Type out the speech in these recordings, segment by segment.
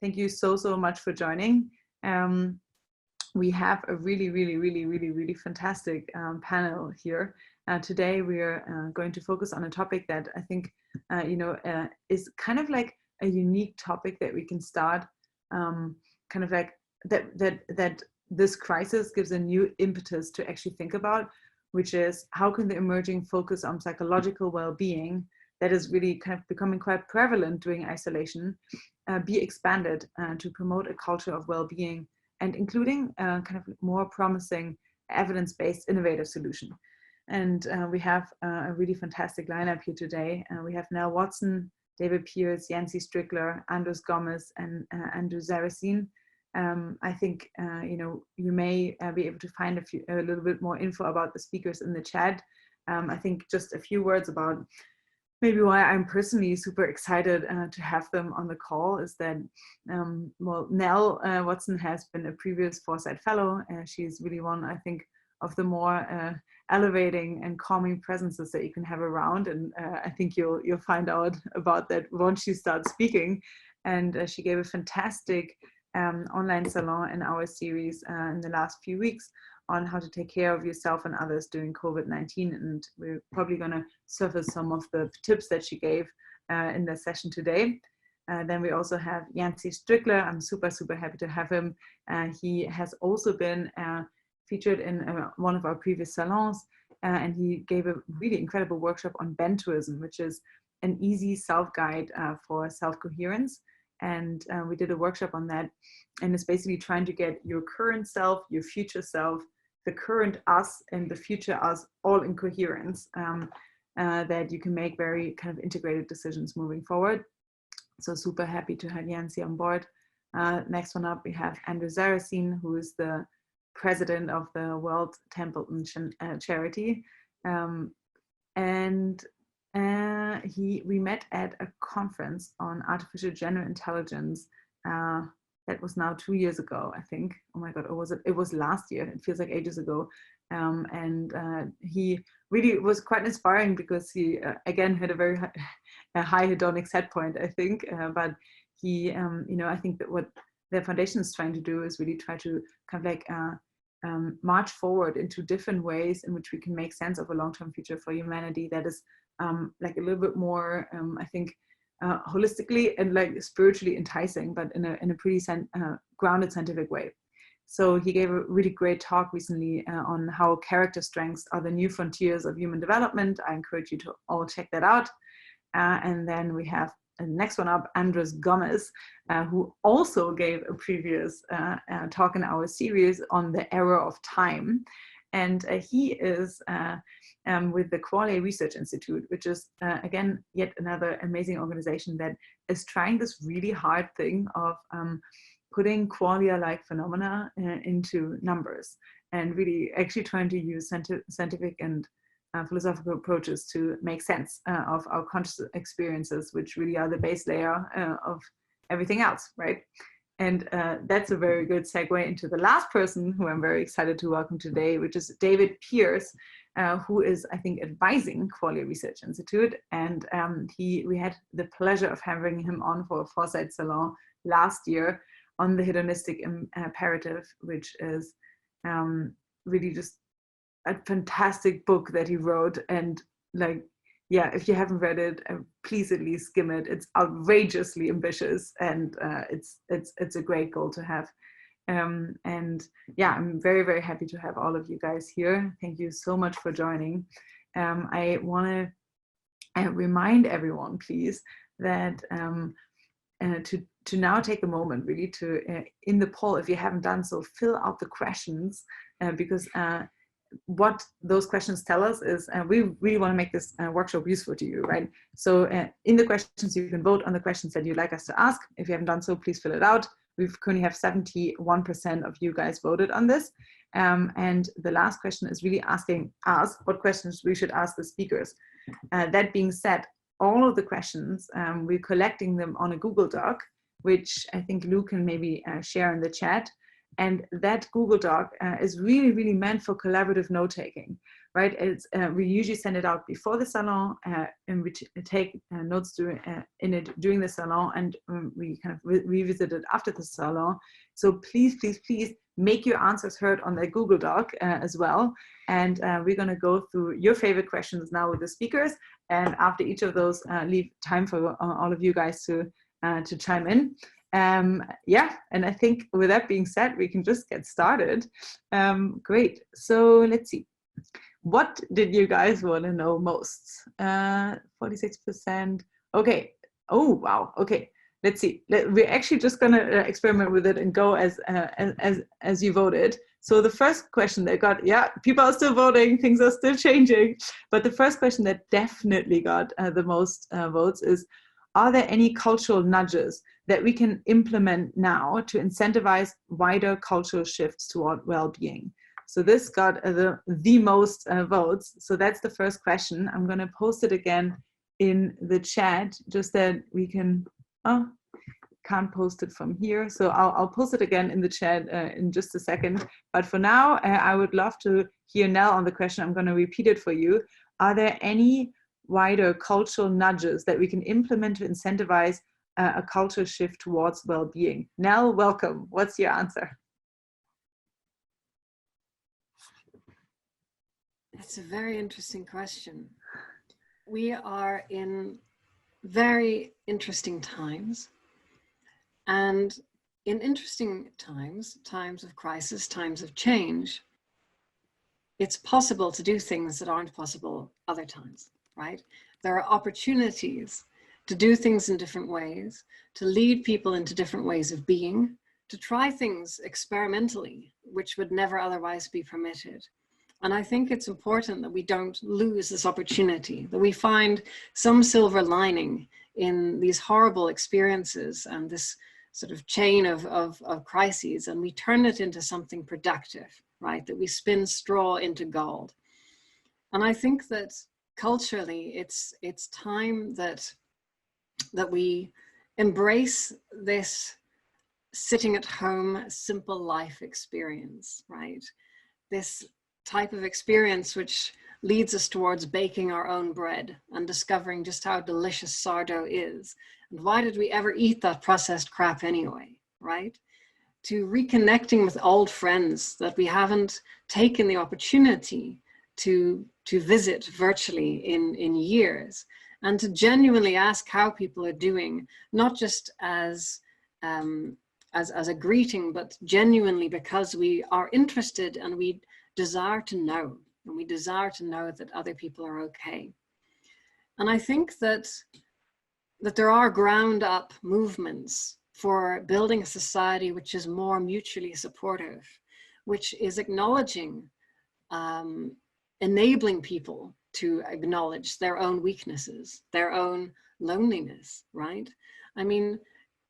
Thank you so much for joining. We have a really fantastic panel here. Today we are going to focus on a topic that I think is kind of like a unique topic that we can start kind of like that this crisis gives a new impetus to actually think about, which is how can the emerging focus on psychological well-being that is really kind of becoming quite prevalent during isolation be expanded to promote a culture of well-being and including kind of more promising evidence-based innovative solution. And we have a really fantastic lineup here today. We have Nell Watson, David Pearce, Yancey Strickler, Andres Gomez, and Andrew Saracen. I think you may be able to find a little bit more info about the speakers in the chat. I think just a few words about maybe why I'm personally super excited to have them on the call is that, well, Nell Watson has been a previous Foresight Fellow. She's really one, I think, of the more elevating and calming presences that you can have around. And I think you'll find out about that once she starts speaking. And she gave a fantastic online salon in our series in the last few weeks on how to take care of yourself and others during COVID-19. And we're probably going to surface some of the tips that she gave in the session today. Then we also have Yancey Strickler. I'm super happy to have him. He has also been featured in one of our previous salons, and he gave a really incredible workshop on Bentoism, which is an easy self-guide for self-coherence. And we did a workshop on that, and it's basically trying to get your current self, your future self, the current us and the future us all in coherence, that you can make very kind of integrated decisions moving forward. So super happy to have Yancey on board. Next one up, we have Andrew Saracen, who is the president of the World Templeton charity. We met at a conference on artificial general intelligence that was now 2 years ago, I think. Oh my God, or was it? It was last year. It feels like ages ago. He really was quite inspiring because he, again, had a very high hedonic set point, I think. But he, I think that what the foundation is trying to do is really try to kind of like march forward into different ways in which we can make sense of a long-term future for humanity that is like a little bit more, I think, holistically and like spiritually enticing, but in a pretty grounded scientific way. So he gave a really great talk recently on how character strengths are the new frontiers of human development. I encourage you to all check that out. And then we have the next one up, Andres Gomez, who also gave a previous talk in our series on the era of time. And he is with the Qualia Research Institute, which is, again, yet another amazing organization that is trying this really hard thing of putting qualia-like phenomena into numbers and really actually trying to use scientific and philosophical approaches to make sense of our conscious experiences, which really are the base layer of everything else, right? And that's a very good segue into the last person who I'm very excited to welcome today, which is David Pearce, who is, I think, advising Qualia Research Institute. And we had the pleasure of having him on for a Foresight Salon last year on the Hedonistic imperative, which is really just a fantastic book that he wrote. And like, yeah, if you haven't read it, please at least skim it. It's outrageously ambitious, and it's a great goal to have. And yeah, I'm very happy to have all of you guys here. Thank you so much for joining. I want to remind everyone, please, that to now take a moment really to, in the poll, if you haven't done so, fill out the questions, because what those questions tell us is we really want to make this workshop useful to you, right? So in the questions, you can vote on the questions that you'd like us to ask. If you haven't done so, please fill it out. We currently have 71% of you guys voted on this. And the last question is really asking us what questions we should ask the speakers. That being said, all of the questions, we're collecting them on a Google Doc, which I think Lou can maybe share in the chat. And that Google Doc is really meant for collaborative note-taking, right? It's, we usually send it out before the salon, and we take notes during, in it during the salon, and we kind of revisit it after the salon. So please, please, please make your answers heard on the Google Doc as well. And we're going to go through your favorite questions now with the speakers. And after each of those, leave time for all of you guys to chime in. Yeah, and I think with that being said, we can just get started. Great. So let's see. What did you guys want to know most? 46%. Okay. Oh, wow. Okay. Let's see. We're actually just going to experiment with it and go as you voted. So the first question they got, yeah, people are still voting, things are still changing. But the first question that definitely got the most votes is, are there any cultural nudges that we can implement now to incentivize wider cultural shifts toward well-being? So this got the most votes. So that's the first question. I'm going to post it again in the chat, just that we can, oh, can't post it from here. So I'll post it again in the chat in just a second. But for now, I would love to hear Nell on the question. I'm going to repeat it for you. Are there any wider cultural nudges that we can implement to incentivize a cultural shift towards well-being? Nell, welcome. What's your answer? That's a very interesting question. We are in very interesting times. And in interesting times, times of crisis, times of change, it's possible to do things that aren't possible other times, right? There are opportunities to do things in different ways, to lead people into different ways of being, to try things experimentally, which would never otherwise be permitted. And I think it's important that we don't lose this opportunity, that we find some silver lining in these horrible experiences and this sort of chain of crises, and we turn it into something productive, right? That we spin straw into gold. And I think that culturally, it's time that we embrace this sitting at home, simple life experience, right? This type of experience which leads us towards baking our own bread and discovering just how delicious sourdough is. And why did we ever eat that processed crap anyway, right? To reconnecting with old friends that we haven't taken the opportunity to visit virtually in years, and to genuinely ask how people are doing, not just as a greeting, but genuinely because we are interested and we desire to know, and we desire to know that other people are okay. And I think that there are ground up movements for building a society which is more mutually supportive, which is acknowledging, enabling people to acknowledge their own weaknesses, their own loneliness, right? I mean,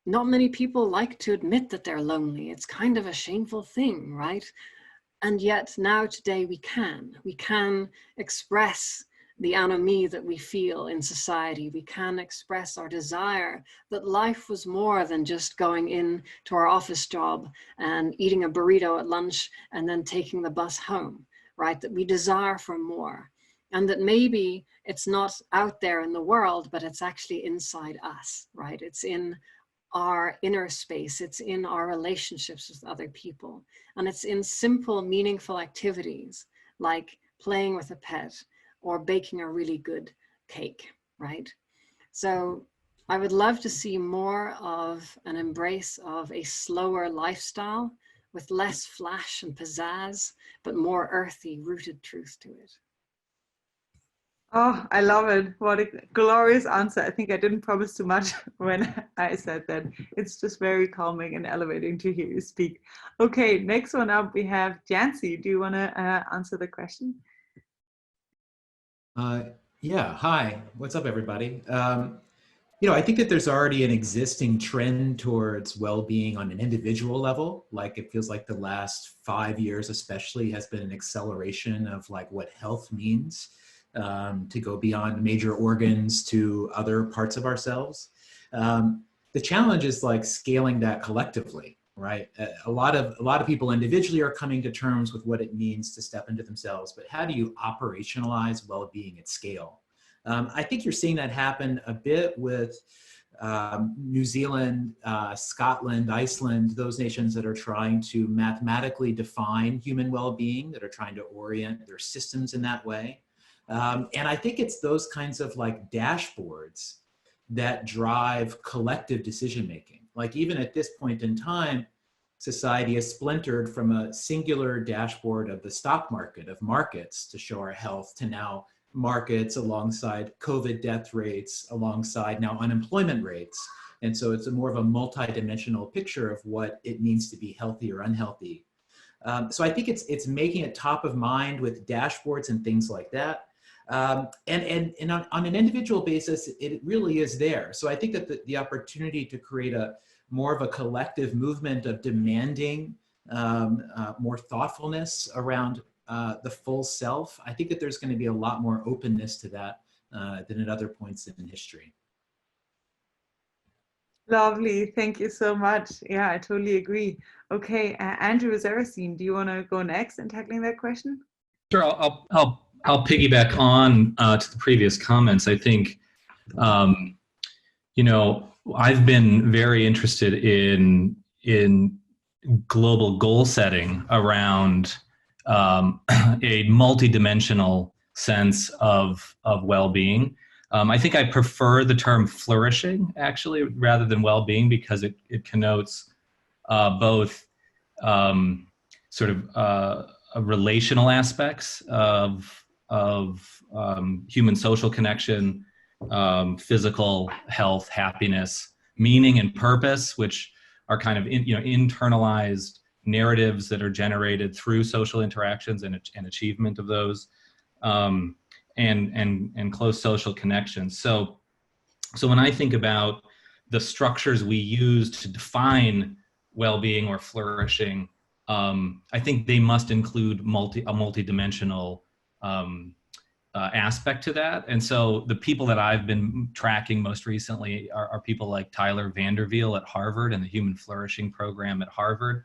not many people like to admit that they're lonely. It's kind of a shameful thing, right? And yet now today we can express the anomie that we feel in society. We can express our desire that life was more than just going in to our office job and eating a burrito at lunch and then taking the bus home, right? That we desire for more, and that maybe it's not out there in the world, but it's actually inside us, right? It's in our inner space, it's in our relationships with other people, and it's in simple, meaningful activities like playing with a pet or baking a really good cake, right? So I would love to see more of an embrace of a slower lifestyle with less flash and pizzazz, but more earthy, rooted truth to it. Oh, I love it. What a glorious answer. I think I didn't promise too much when I said that. It's just very calming and elevating to hear you speak. Okay, next one up, we have Yancey. Do you want to answer the question? Yeah, hi. What's up, everybody? I think that there's already an existing trend towards well-being on an individual level. Like, it feels like the last 5 years especially has been an acceleration of like what health means, to go beyond major organs to other parts of ourselves. The challenge is like scaling that collectively. right? A lot of people individually are coming to terms with what it means to step into themselves, but how do you operationalize well-being at scale? I think you're seeing that happen a bit with New Zealand, Scotland, Iceland, those nations that are trying to mathematically define human well-being, that are trying to orient their systems in that way. And I think it's those kinds of like dashboards that drive collective decision-making. Like even at this point in time, society has splintered from a singular dashboard of the stock market, of markets to show our health, to now markets alongside COVID death rates, alongside now unemployment rates. And so it's a more of a multi-dimensional picture of what it means to be healthy or unhealthy. So I think it's making it top of mind with dashboards and things like that. And on an individual basis, it really is there. So I think that the opportunity to create more of a collective movement of demanding more thoughtfulness around the full self, I think that there's going to be a lot more openness to that than at other points in history. Lovely, thank you so much. Yeah, I totally agree. Okay, Andrew Saracen, do you want to go next in tackling that question? Sure, I'll piggyback on to the previous comments. I think, you know, I've been very interested in global goal setting around a multidimensional sense of well-being. I think I prefer the term flourishing, actually, rather than well-being, because it connotes both sort of relational aspects of human social connection, physical health, happiness, meaning, and purpose, which are kind of internalized narratives that are generated through social interactions and achievement of those, and close social connections. So when I think about the structures we use to define well-being or flourishing, I think they must include a multidimensional aspect to that. And so the people that I've been tracking most recently are people like Tyler Vanderveel at Harvard and the Human Flourishing Program at Harvard,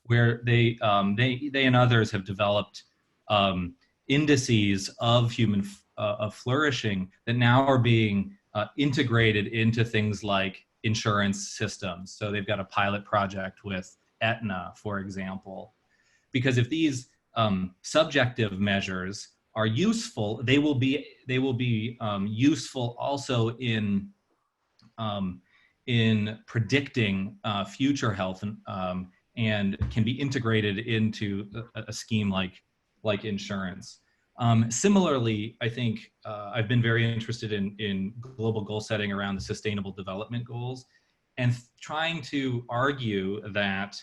where they and others have developed indices of human of flourishing that now are being integrated into things like insurance systems. So they've got a pilot project with Aetna, for example, because if these subjective measures are useful, they will be useful also in predicting future health, and can be integrated into a scheme like insurance. Similarly, I think I've been very interested in global goal setting around the Sustainable Development Goals, and trying to argue that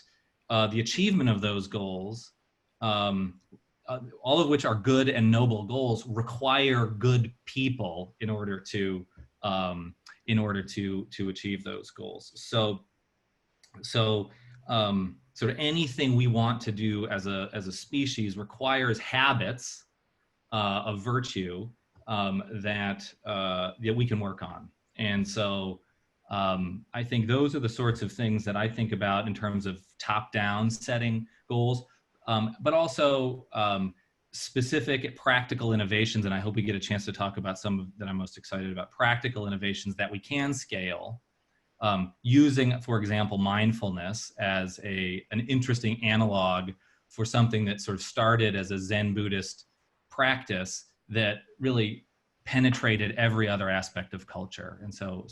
the achievement of those goals, all of which are good and noble goals, require good people in order to achieve those goals. So sort of anything we want to do as a species requires habits of virtue that we can work on. And so I think those are the sorts of things that I think about in terms of top-down setting goals, but also specific practical innovations. And I hope we get a chance to talk about some that I'm most excited about, practical innovations that we can scale, using, for example, mindfulness as an interesting analog for something that sort of started as a Zen Buddhist practice that really penetrated every other aspect of culture. And so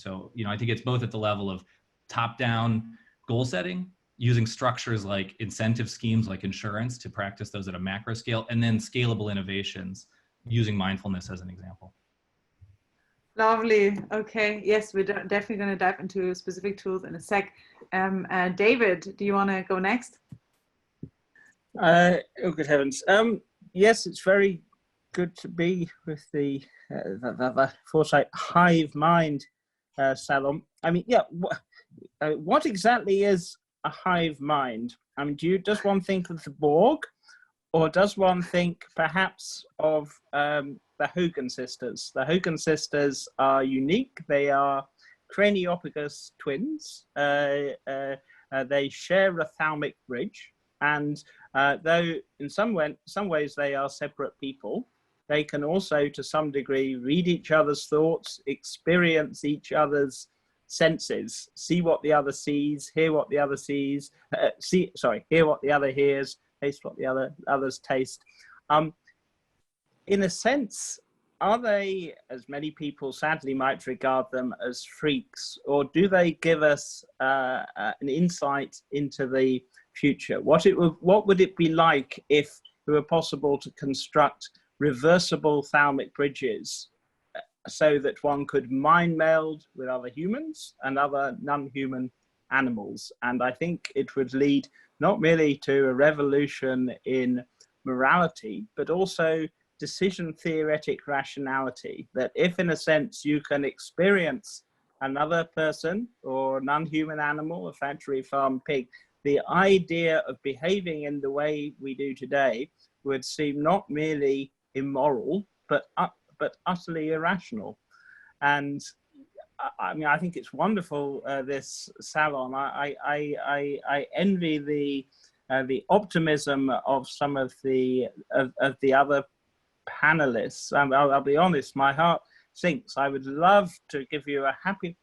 I think it's both at the level of top-down goal setting, using structures like incentive schemes like insurance to practice those at a macro scale, and then scalable innovations using mindfulness as an example. Lovely. Okay. Yes, we're definitely going to dive into specific tools in a sec. David, do you want to go next? Oh, good heavens. Yes, it's very good to be with the Foresight HiveMind salon. I mean, yeah, what exactly is a hive mind? I mean, does one think of the Borg, or does one think perhaps of the Hogan Sisters? The Hogan Sisters are unique. They are craniopagus twins, they share a thalamic bridge, and though in some ways they are separate people, they can also, to some degree, read each other's thoughts, experience each other's senses, see what the other sees, hear what the other sees, hear what the other hears, taste what the others taste. In a sense, are they, as many people sadly might regard them as freaks, or do they give us an insight into the future? What would it be like if it were possible to construct reversible thalamic bridges so that one could mind meld with other humans and other non-human animals? And I think it would lead not merely to a revolution in morality, but also decision theoretic rationality, that if in a sense you can experience another person or non-human animal, a factory farm pig, the idea of behaving in the way we do today would seem not merely immoral, but utterly irrational. And I mean, I think it's wonderful, this salon. I envy the optimism of some of the other panelists. I'll be honest, my heart sinks. I would love to give you a happy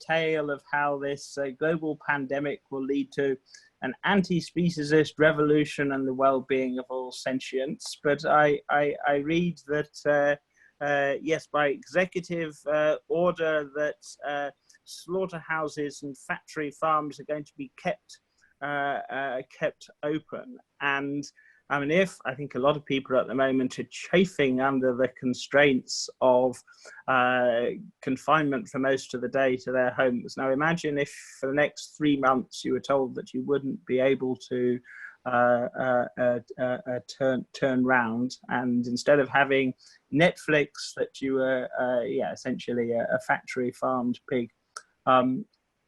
tale of how this global pandemic will lead to an anti-speciesist revolution and the well-being of all sentients. But I read that, yes, by executive order, that slaughterhouses and factory farms are going to be kept open. And I mean, I think a lot of people at the moment are chafing under the constraints of confinement for most of the day to their homes. Now, imagine if for the next 3 months you were told that you wouldn't be able to turn round, and instead of having Netflix, that you were, essentially a factory farmed pig.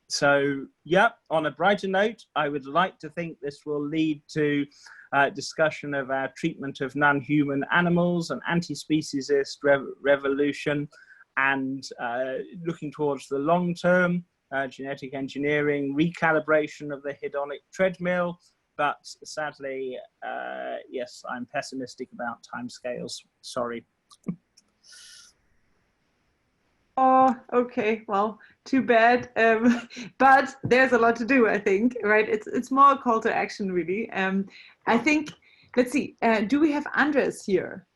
So, yeah, on a brighter note, I would like to think this will lead to discussion of our treatment of non-human animals, an anti-speciesist revolution, and looking towards the long term, genetic engineering, recalibration of the hedonic treadmill. But sadly, yes, I'm pessimistic about timescales. Sorry. Oh, okay. Well, too bad. But there's a lot to do, I think, right? It's more a call to action, really. I think, let's see, do we have Andres here?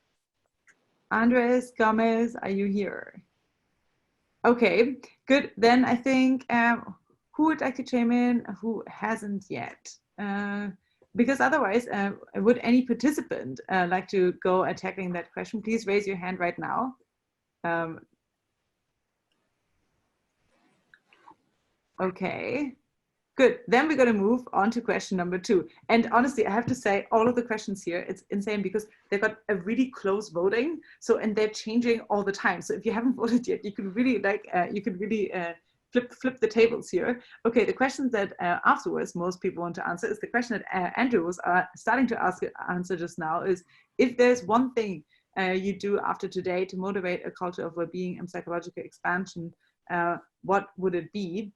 Andres Gomez, are you here? Okay, good. Then I think, who would like to chime in? Who hasn't yet? Because otherwise, would any participant like to go tackling that question? Please raise your hand right now. Okay, good. Then we're going to move on to question number 2. And honestly, I have to say, all of the questions here, it's insane because they've got a really close voting. So, and they're changing all the time. So if you haven't voted yet, you can really flip the tables here. Okay, the questions that afterwards most people want to answer is the question that Andrew was starting to answer just now, is if there's one thing you do after today to motivate a culture of well-being and psychological expansion, what would it be?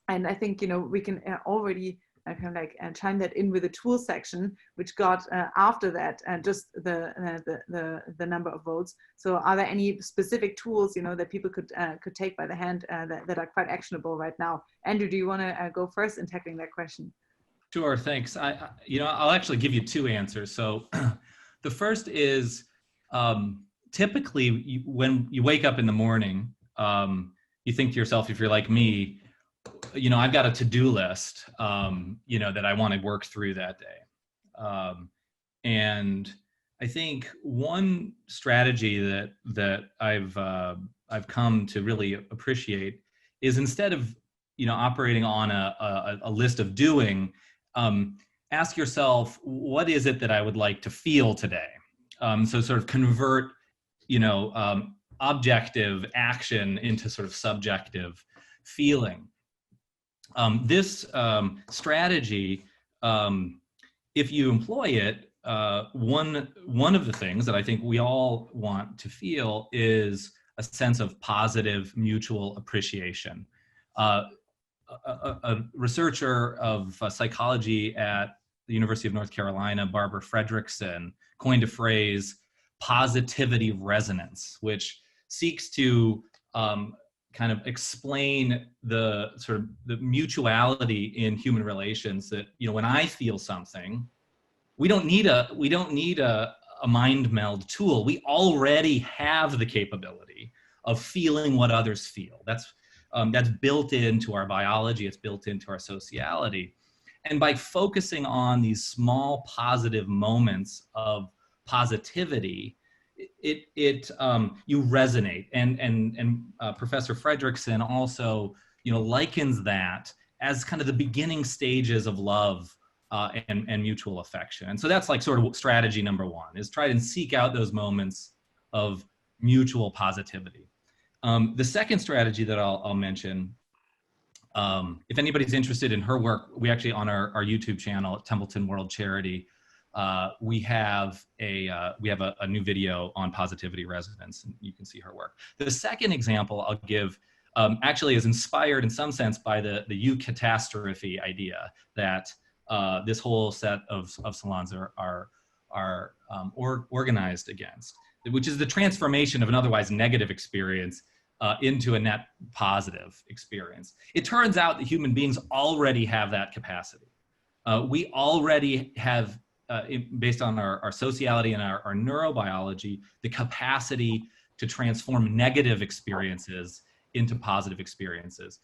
And I think, we can already kind of like chime that in with the tool section, which got after that just the number of votes. So are there any specific tools, that people could take by the hand that are quite actionable right now? Andrew, do you want to go first in tackling that question? Sure, thanks. I'll actually give you 2 answers. So the first is typically when you wake up in the morning, you think to yourself, if you're like me, I've got a to-do list, that I want to work through that day. And I think one strategy that I've come to really appreciate is, instead of, operating on a list of doing, ask yourself, what is it that I would like to feel today? So sort of convert, objective action into sort of subjective feeling. This strategy, if you employ it, one of the things that I think we all want to feel is a sense of positive mutual appreciation. a researcher of psychology at the University of North Carolina, Barbara Fredrickson, coined a phrase, positivity resonance, which seeks to kind of explain the sort of the mutuality in human relations that, you know, when I feel something, we don't need a mind meld tool. We already have the capability of feeling what others feel. That's built into our biology. It's built into our sociality. And by focusing on these small positive moments of positivity, you resonate. And Professor Fredrickson also, you know, likens that as kind of the beginning stages of love and mutual affection. And so that's like sort of strategy number one, is try and seek out those moments of mutual positivity. The second strategy that I'll mention, if anybody's interested in her work, we actually on our YouTube channel at Templeton World Charity, we have a new video on positivity resonance, and you can see her work. The second example I'll give actually is inspired in some sense by the eucatastrophe idea that this whole set of salons are organized against, which is the transformation of an otherwise negative experience into a net positive experience. It turns out that human beings already have that capacity. We already have, based on our sociality and our neurobiology, the capacity to transform negative experiences into positive experiences.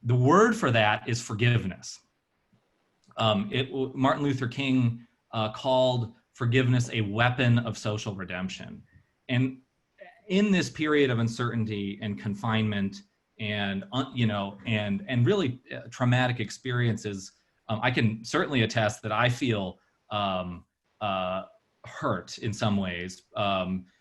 The word for that is forgiveness. Martin Luther King called forgiveness a weapon of social redemption. And in this period of uncertainty and confinement and really traumatic experiences, I can certainly attest that I feel hurt in some ways,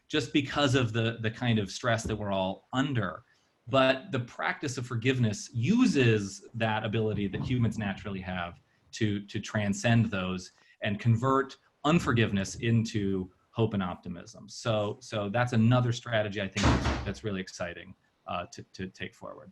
just because of the kind of stress that we're all under. But the practice of forgiveness uses that ability that humans naturally have to transcend those and convert unforgiveness into hope and optimism. So that's another strategy I think that's really exciting to take forward.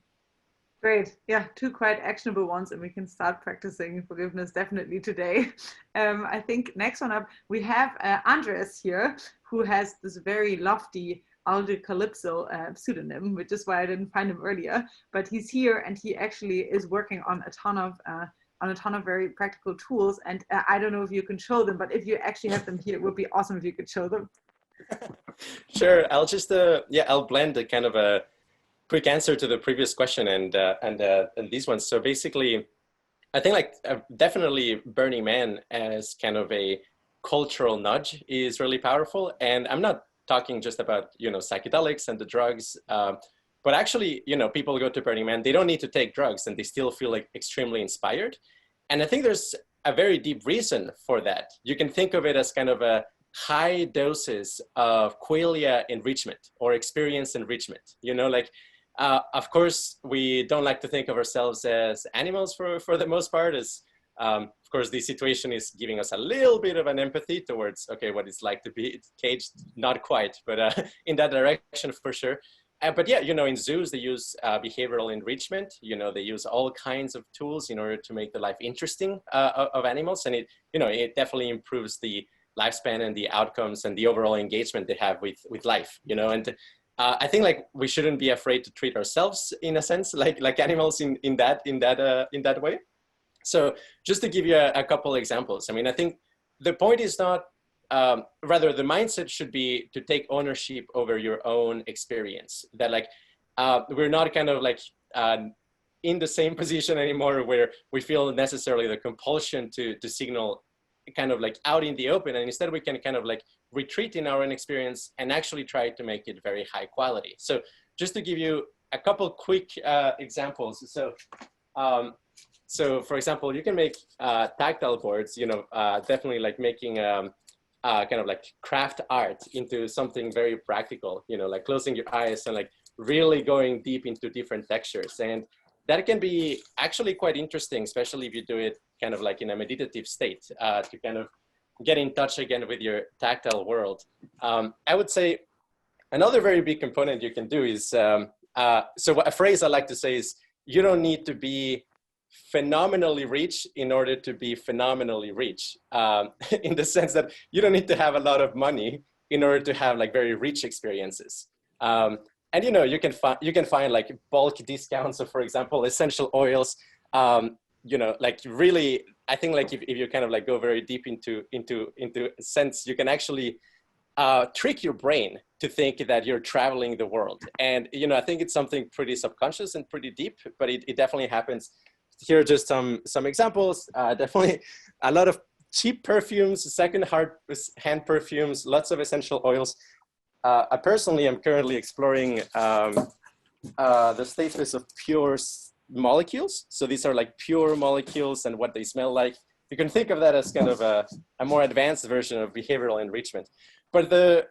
Great. Yeah, two quite actionable ones, and we can start practicing forgiveness definitely today. I think next one up, we have Andres here, who has this very lofty Alder Calypso pseudonym, which is why I didn't find him earlier. But he's here, and he actually is working on a ton of very practical tools. And I don't know if you can show them, but if you actually have them here, it would be awesome if you could show them. Sure. I'll just I'll blend a kind of a quick answer to the previous question and these ones. So basically, I think definitely Burning Man as kind of a cultural nudge is really powerful. And I'm not talking just about, psychedelics and the drugs, but actually, people go to Burning Man, they don't need to take drugs and they still feel like extremely inspired. And I think there's a very deep reason for that. You can think of it as kind of a high doses of qualia enrichment or experience enrichment. Of course, we don't like to think of ourselves as animals for the most part, as of course, the situation is giving us a little bit of an empathy towards, okay, what it's like to be caged, not quite, but in that direction for sure. But yeah, in zoos, they use behavioral enrichment. They use all kinds of tools in order to make the life interesting of animals. And it definitely improves the lifespan and the outcomes and the overall engagement they have with life, and I think we shouldn't be afraid to treat ourselves in a sense, like animals in that way. So just to give you a couple examples, I think the point is not, rather the mindset should be to take ownership over your own experience. That we're not kind of in the same position anymore where we feel necessarily the compulsion to signal kind of out in the open, and instead we can kind of retreat in our own experience and actually try to make it very high quality. So just to give you a couple quick examples. So for example, you can make tactile boards, definitely making kind of craft art into something very practical, closing your eyes and really going deep into different textures. And that can be actually quite interesting, especially if you do it kind of in a meditative state, to kind of get in touch again with your tactile world. I would say another very big component you can do is, so a phrase I like to say is, you don't need to be phenomenally rich in order to be phenomenally rich, in the sense that you don't need to have a lot of money in order to have like very rich experiences. And you know, you can find like bulk discounts of, for example, essential oils. You know, like really, I think like if you kind of like go very deep into a sense, you can actually trick your brain to think that you're traveling the world. And you know, I think it's something pretty subconscious and pretty deep, but it definitely happens. Here are just some examples. Definitely a lot of cheap perfumes, second-hand perfumes, lots of essential oils. I personally am currently exploring the status of Pearce molecules. So these are like pure molecules and what they smell like. You can think of that as kind of a more advanced version of behavioral enrichment. But the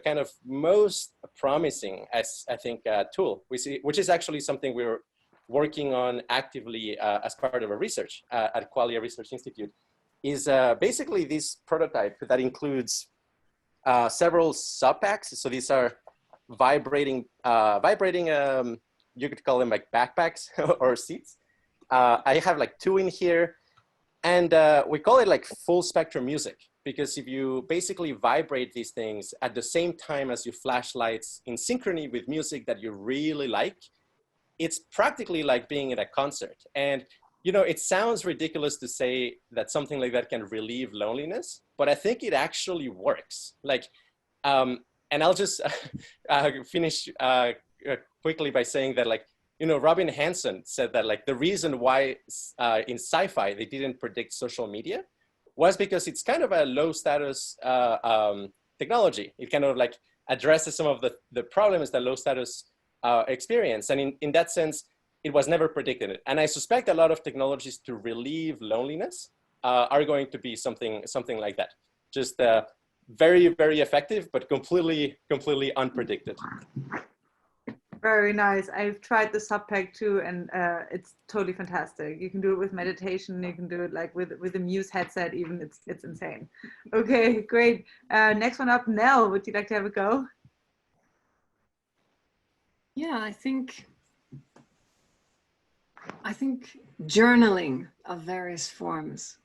kind of most promising, I think, tool we see, which is actually something we're working on actively as part of our research at Qualia Research Institute, is basically this prototype that includes several sub-packs. So these are vibrating, you could call them like backpacks or seats. I have like 2 in here, and we call it like full spectrum music, because if you basically vibrate these things at the same time as your flashlights in synchrony with music that you really like, it's practically like being at a concert. And you know, it sounds ridiculous to say that something like that can relieve loneliness, but I think it actually works. Like, and I'll just finish quickly by saying that, like, you know, Robin Hanson said that like the reason why in sci-fi they didn't predict social media was because it's kind of a low status technology. It kind of like addresses some of the problems that low status experience. And in that sense, it was never predicted. And I suspect a lot of technologies to relieve loneliness are going to be something like that. Just very, very effective, but completely unpredicted. Very nice. I've tried the sub-pack too, and it's totally fantastic. You can do it with meditation. You can do it like with a Muse headset even. It's insane. Okay, great. Next one up, Nell, would you like to have a go? Yeah, I think journaling of various forms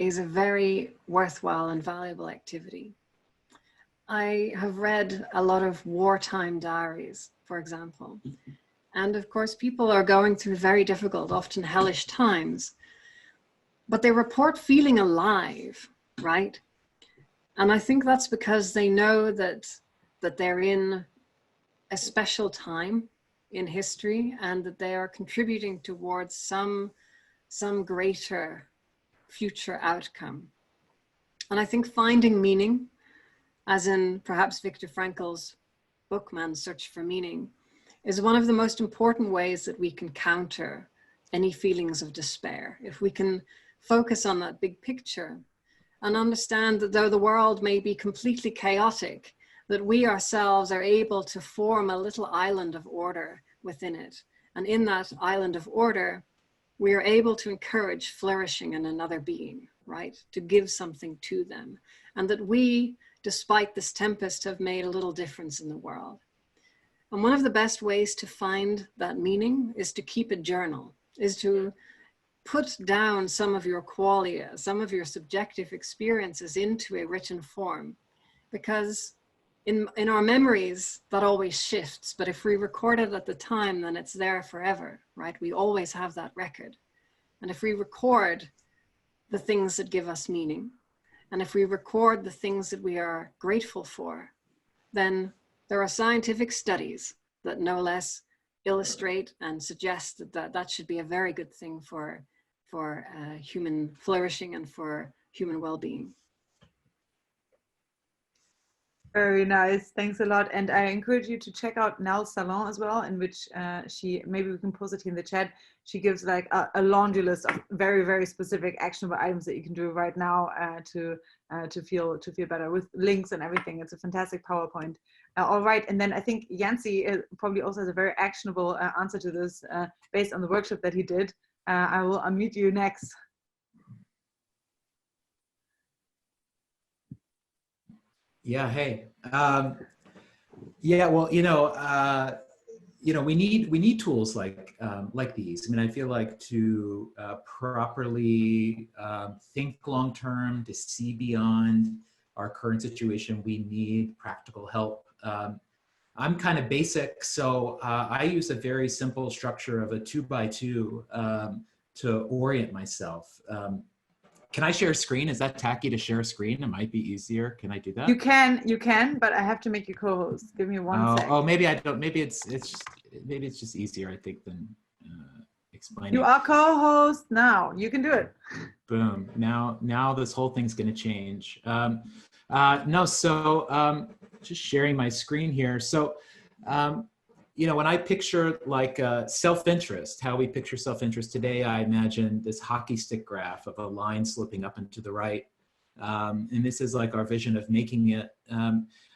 is a very worthwhile and valuable activity. I have read a lot of wartime diaries, for example. And of course, people are going through very difficult, often hellish times, but they report feeling alive, right? And I think that's because they know that they're in a special time in history, and that they are contributing towards some greater future outcome. And I think finding meaning, as in perhaps Viktor Frankl's book, Man's Search for Meaning, is one of the most important ways that we can counter any feelings of despair. If we can focus on that big picture and understand that though the world may be completely chaotic, that we ourselves are able to form a little island of order within it. And in that island of order, we are able to encourage flourishing in another being, right? To give something to them. And that we, despite this tempest, have made a little difference in the world. And one of the best ways to find that meaning is to keep a journal, is to put down some of your qualia, some of your subjective experiences into a written form. Because in our memories, that always shifts, but if we record it at the time, then it's there forever, right? We always have that record. And if we record the things that give us meaning, and if we record the things that we are grateful for, then there are scientific studies that no less illustrate and suggest that should be a very good thing for human flourishing and for human well-being. Very nice. Thanks a lot. And I encourage you to check out Nell's salon as well, in which maybe we can post it in the chat. She gives like a laundry list of very, very specific actionable items that you can do right now to feel better, with links and everything. It's a fantastic PowerPoint. All right. And then I think Yancey probably also has a very actionable answer to this based on the workshop that he did. I will unmute you next. Yeah, hey. Yeah, well, you know, you know, we need tools like these. I mean, I feel like to properly think long term, to see beyond our current situation, we need practical help. I'm kind of basic, so I use a very simple structure of a 2x2 to orient myself. Can I share a screen? Is that tacky to share a screen? It might be easier. Can I do that? You can, but I have to make you co-host. Give me one sec. Oh, maybe I don't. Maybe it's just easier, I think, than explaining. You are co-host now. You can do it. Boom. Now this whole thing's going to change. No, so just sharing my screen here. So, you know, when I picture like self-interest, how we picture self-interest today, I imagine this hockey stick graph of a line sloping up and to the right. And this is like our vision of making it.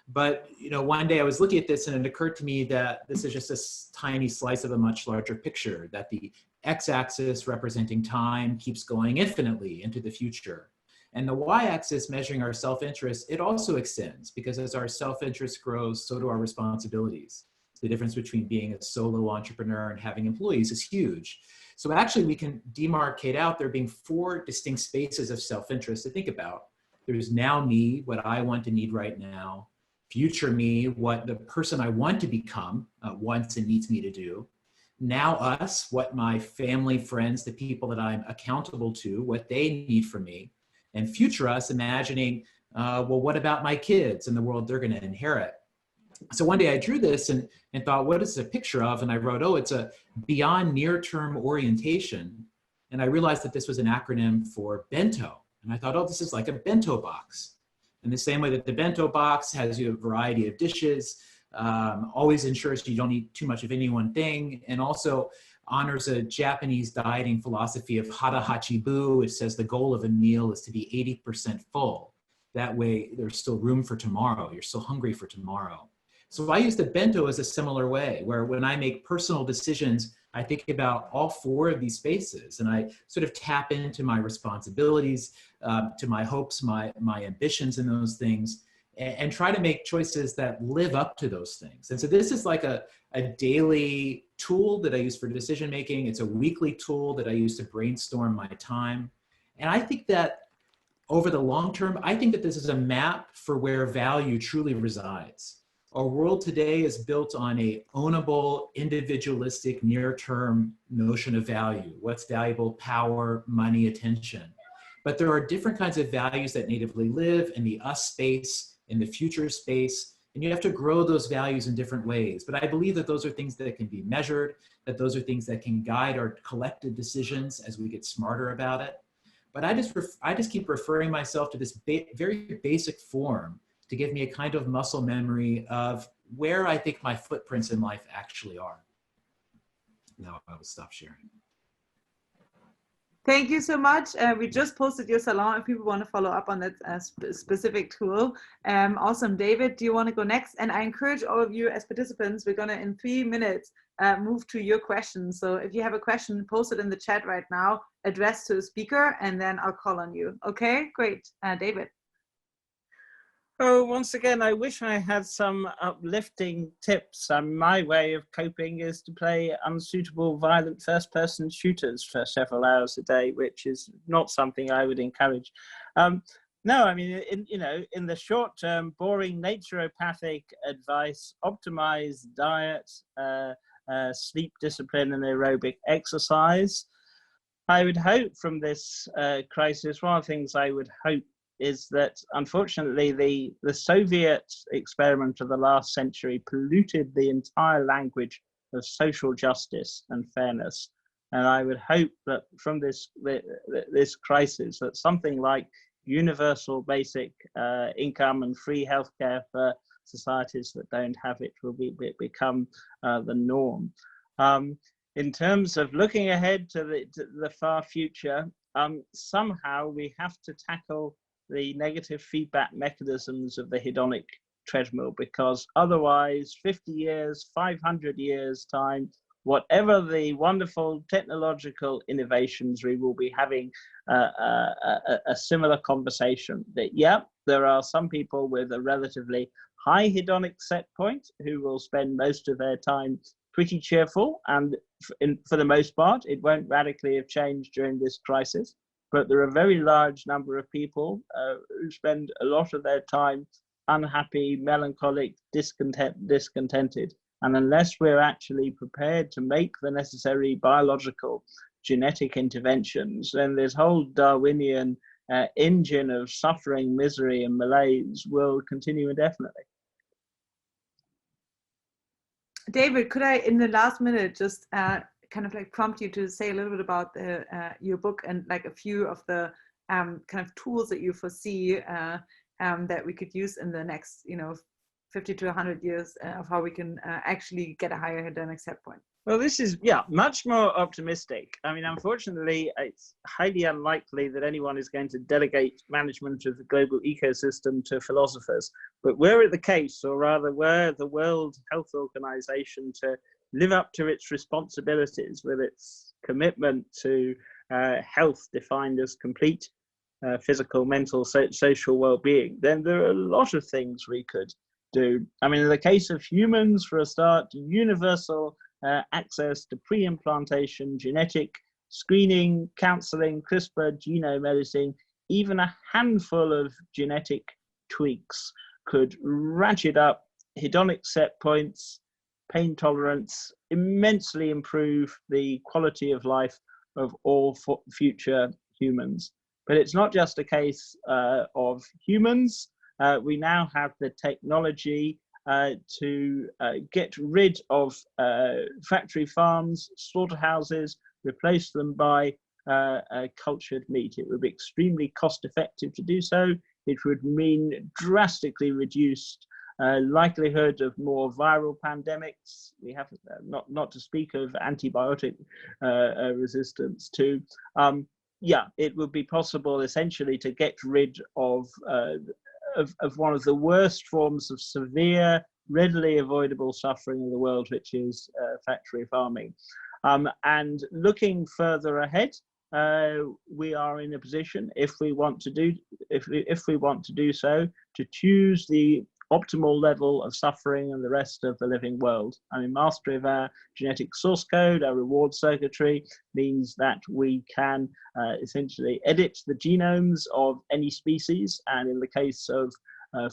But, you know, one day I was looking at this and it occurred to me that this is just a tiny slice of a much larger picture, that the x-axis representing time keeps going infinitely into the future. And the y-axis measuring our self-interest, it also extends, because as our self-interest grows, so do our responsibilities. The difference between being a solo entrepreneur and having employees is huge. So actually we can demarcate out there being 4 distinct spaces of self-interest to think about. There's now me, what I want and need right now. Future me, what the person I want to become wants and needs me to do. Now us, what my family, friends, the people that I'm accountable to, what they need from me. And future us, imagining, well, what about my kids and the world they're going to inherit? So one day I drew this and thought, what is it a picture of? And I wrote, oh, it's a beyond near-term orientation. And I realized that this was an acronym for bento. And I thought, oh, this is like a bento box. In the same way that the bento box has a variety of dishes, always ensures you don't eat too much of any one thing, and also honors a Japanese dieting philosophy of hara hachibu, which says the goal of a meal is to be 80% full. That way there's still room for tomorrow. You're still hungry for tomorrow. So I use the bento as a similar way, where when I make personal decisions, I think about all 4 of these spaces, and I sort of tap into my responsibilities, to my hopes, my ambitions in those things, and try to make choices that live up to those things. And so this is like a daily tool that I use for decision making. It's a weekly tool that I use to brainstorm my time. And I think that over the long term, I think that this is a map for where value truly resides. Our world today is built on a ownable, individualistic, near-term notion of value. What's valuable? Power, money, attention. But there are different kinds of values that natively live in the us space, in the future space, and you have to grow those values in different ways. But I believe that those are things that can be measured, that those are things that can guide our collective decisions as we get smarter about it. But I just keep referring myself to this very basic form to give me a kind of muscle memory of where I think my footprints in life actually are. Now I will stop sharing. Thank you so much. We just posted your salon if people want to follow up on that specific tool. Awesome. David, do you want to go next? And I encourage all of you as participants, we're going to, in 3 minutes, move to your questions. So if you have a question, post it in the chat right now, address to a speaker, and then I'll call on you. Okay, great. David. Oh, once again, I wish I had some uplifting tips. My way of coping is to play unsuitable, violent first-person shooters for several hours a day, which is not something I would encourage. No, I mean, in the short term, boring naturopathic advice: optimize diet, sleep discipline, and aerobic exercise. I would hope from this crisis, one of the things I would hope is that, unfortunately, the Soviet experiment of the last century polluted the entire language of social justice and fairness. And I would hope that from this crisis, that something like universal basic income and free healthcare for societies that don't have it will become the norm. In terms of looking ahead to the far future, somehow we have to tackle the negative feedback mechanisms of the hedonic treadmill, because otherwise 50 years, 500 years time, whatever the wonderful technological innovations, we will be having a similar conversation that, yeah, there are some people with a relatively high hedonic set point who will spend most of their time pretty cheerful, and for the most part, it won't radically have changed during this crisis. But there are a very large number of people who spend a lot of their time unhappy, melancholic, discontented. And unless we're actually prepared to make the necessary biological genetic interventions, then this whole Darwinian engine of suffering, misery, and malaise will continue indefinitely. David, could I, in the last minute, just kind of like prompt you to say a little bit about your book and like a few of the kind of tools that you foresee that we could use in the next, 50 to 100 years of how we can actually get a higher hedonic set point? Well, this is, much more optimistic. I mean, unfortunately, it's highly unlikely that anyone is going to delegate management of the global ecosystem to philosophers. But were it the case, or rather were the World Health Organization to live up to its responsibilities with its commitment to health defined as complete physical, mental, social well-being, then there are a lot of things we could do. I mean, in the case of humans, for a start, universal access to pre-implantation, genetic screening, counseling, CRISPR, genome editing, even a handful of genetic tweaks could ratchet up hedonic set points, pain tolerance, immensely improve the quality of life of all future humans. But it's not just a case of humans. We now have the technology to get rid of factory farms, slaughterhouses, replace them by cultured meat. It would be extremely cost effective to do so. It would mean drastically reduced likelihood of more viral pandemics. We have not to speak of antibiotic resistance too. It would be possible essentially to get rid of one of the worst forms of severe, readily avoidable suffering in the world, which is factory farming. And looking further ahead, we are in a position, if we want to do so, to choose the optimal level of suffering in the rest of the living world. I mean, mastery of our genetic source code, our reward circuitry, means that we can essentially edit the genomes of any species. And in the case of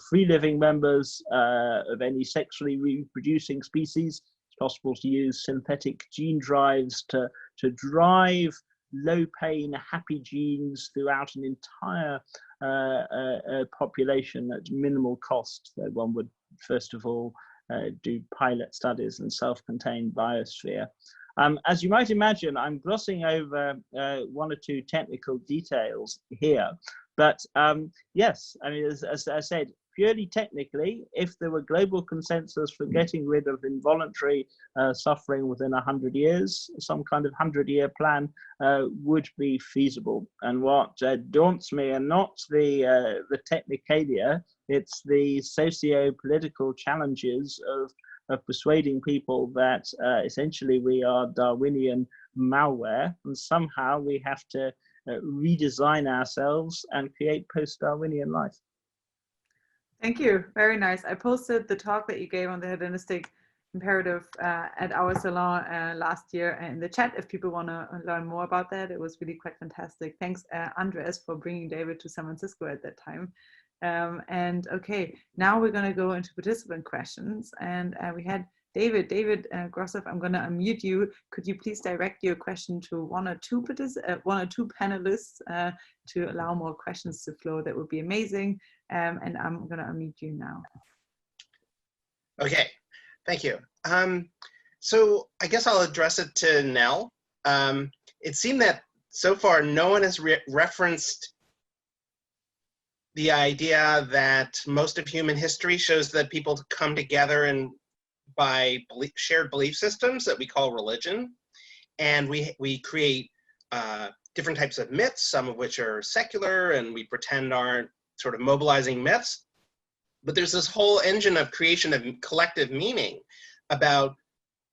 free living members of any sexually reproducing species, it's possible to use synthetic gene drives to drive low pain, happy genes throughout an entire population at minimal cost. So one would first of all do pilot studies in self-contained biosphere. As you might imagine, I'm glossing over one or two technical details here, but yes, I mean, as I said, purely technically, if there were global consensus for getting rid of involuntary suffering within 100 years, some kind of 100-year plan would be feasible. And what daunts me are not the technicalia, it's the socio-political challenges of persuading people that essentially we are Darwinian malware, and somehow we have to redesign ourselves and create post-Darwinian life. Thank you. Very nice. I posted the talk that you gave on the hedonistic imperative at our salon last year in the chat if people want to learn more about that. It was really quite fantastic. Thanks, Andres, for bringing David to San Francisco at that time. And okay, now we're going to go into participant questions. And we had David Grossoff, I'm going to unmute you. Could you please direct your question to one or two panelists to allow more questions to flow? That would be amazing. And I'm going to unmute you now. Okay, thank you. So I guess I'll address it to Nell. It seemed that so far no one has referenced the idea that most of human history shows that people come together and by shared belief systems that we call religion, and we create different types of myths, some of which are secular and we pretend aren't sort of mobilizing myths. But there's this whole engine of creation of collective meaning about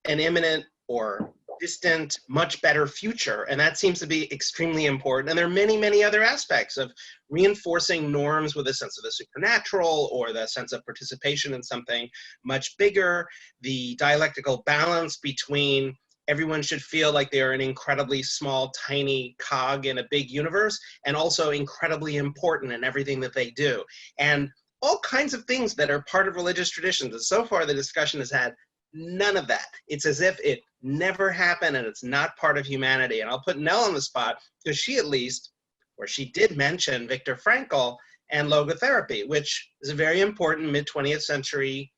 an imminent or distant, much better future. And that seems to be extremely important. And there are many, many other aspects of reinforcing norms with a sense of the supernatural or the sense of participation in something much bigger, the dialectical balance between everyone should feel like they're an incredibly small, tiny cog in a big universe, and also incredibly important in everything that they do. And all kinds of things that are part of religious traditions. And so far the discussion has had none of that. It's as if it never happened and it's not part of humanity. And I'll put Nell on the spot because she did mention Viktor Frankl and logotherapy, which is a very important mid-20th century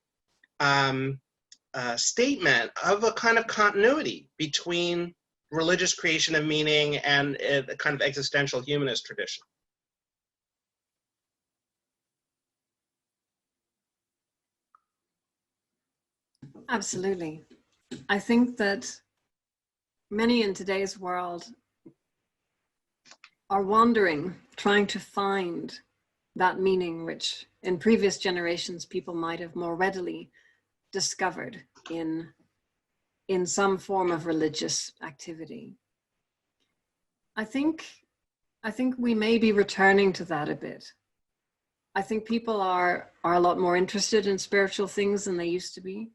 statement of a kind of continuity between religious creation of meaning and a kind of existential humanist tradition. Absolutely. I think that many in today's world are wandering, trying to find that meaning which in previous generations people might have more readily discovered in some form of religious activity. I think we may be returning to that a bit. I think people are a lot more interested in spiritual things than they used to be.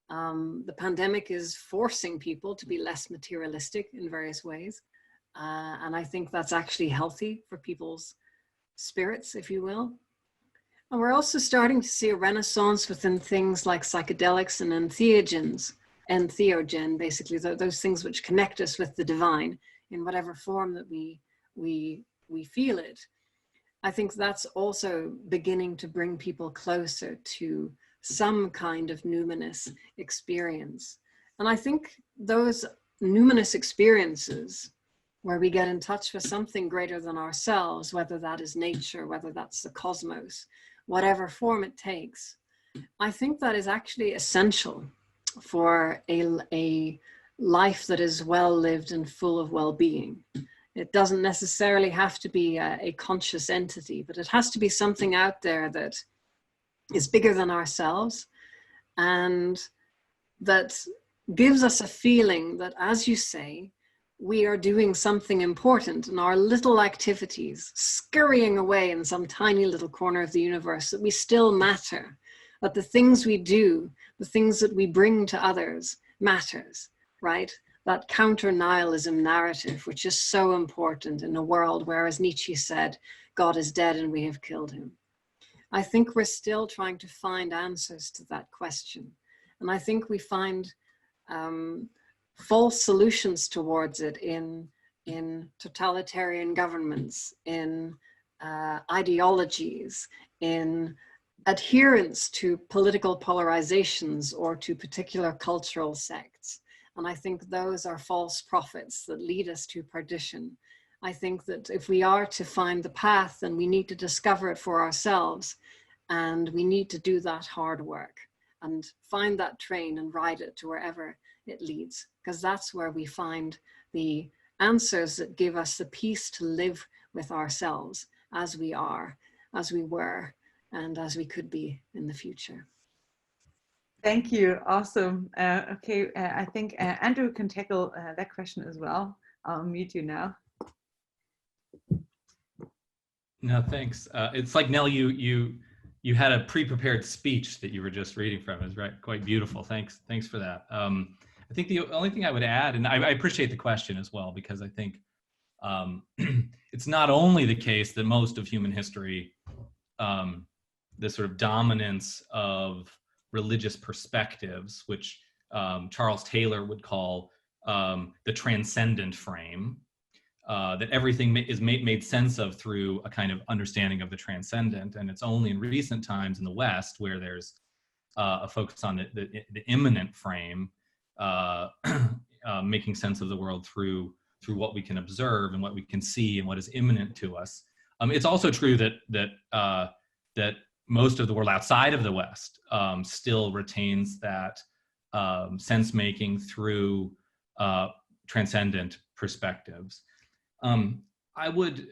The pandemic is forcing people to be less materialistic in various ways. And I think that's actually healthy for people's spirits, if you will. And we're also starting to see a renaissance within things like psychedelics and entheogen, basically those things which connect us with the divine in whatever form that we feel it. I think that's also beginning to bring people closer to some kind of numinous experience. And I think those numinous experiences where we get in touch with something greater than ourselves, whether that is nature, whether that's the cosmos, whatever form it takes, I think that is actually essential for a life that is well lived and full of well-being. It doesn't necessarily have to be a conscious entity, but it has to be something out there that is bigger than ourselves and that gives us a feeling that, as you say, we are doing something important in our little activities, scurrying away in some tiny little corner of the universe, that we still matter, that the things we do, the things that we bring to others matters, right? That counter-nihilism narrative, which is so important in a world where, as Nietzsche said, God is dead and we have killed him. I think we're still trying to find answers to that question. And I think we find false solutions towards it in totalitarian governments, in ideologies, in adherence to political polarizations or to particular cultural sects. And I think those are false prophets that lead us to perdition. I think that if we are to find the path, then we need to discover it for ourselves, and we need to do that hard work and find that train and ride it to wherever it leads, because that's where we find the answers that give us the peace to live with ourselves as we are, as we were, and as we could be in the future. Thank you. Awesome. Okay, I think Andrew can tackle that question as well. I'll mute you now. No, thanks. It's like, Nell, you had a pre-prepared speech that you were just reading from. It was quite beautiful. Thanks for that. I think the only thing I would add, and I appreciate the question as well, because I think it's not only the case that most of human history, the sort of dominance of religious perspectives, which Charles Taylor would call the transcendent frame, that everything is made sense of through a kind of understanding of the transcendent. And it's only in recent times in the West where there's a focus on the immanent frame, making sense of the world through what we can observe and what we can see and what is immanent to us. It's also true that most of the world outside of the West still retains that sense making through transcendent perspectives. I would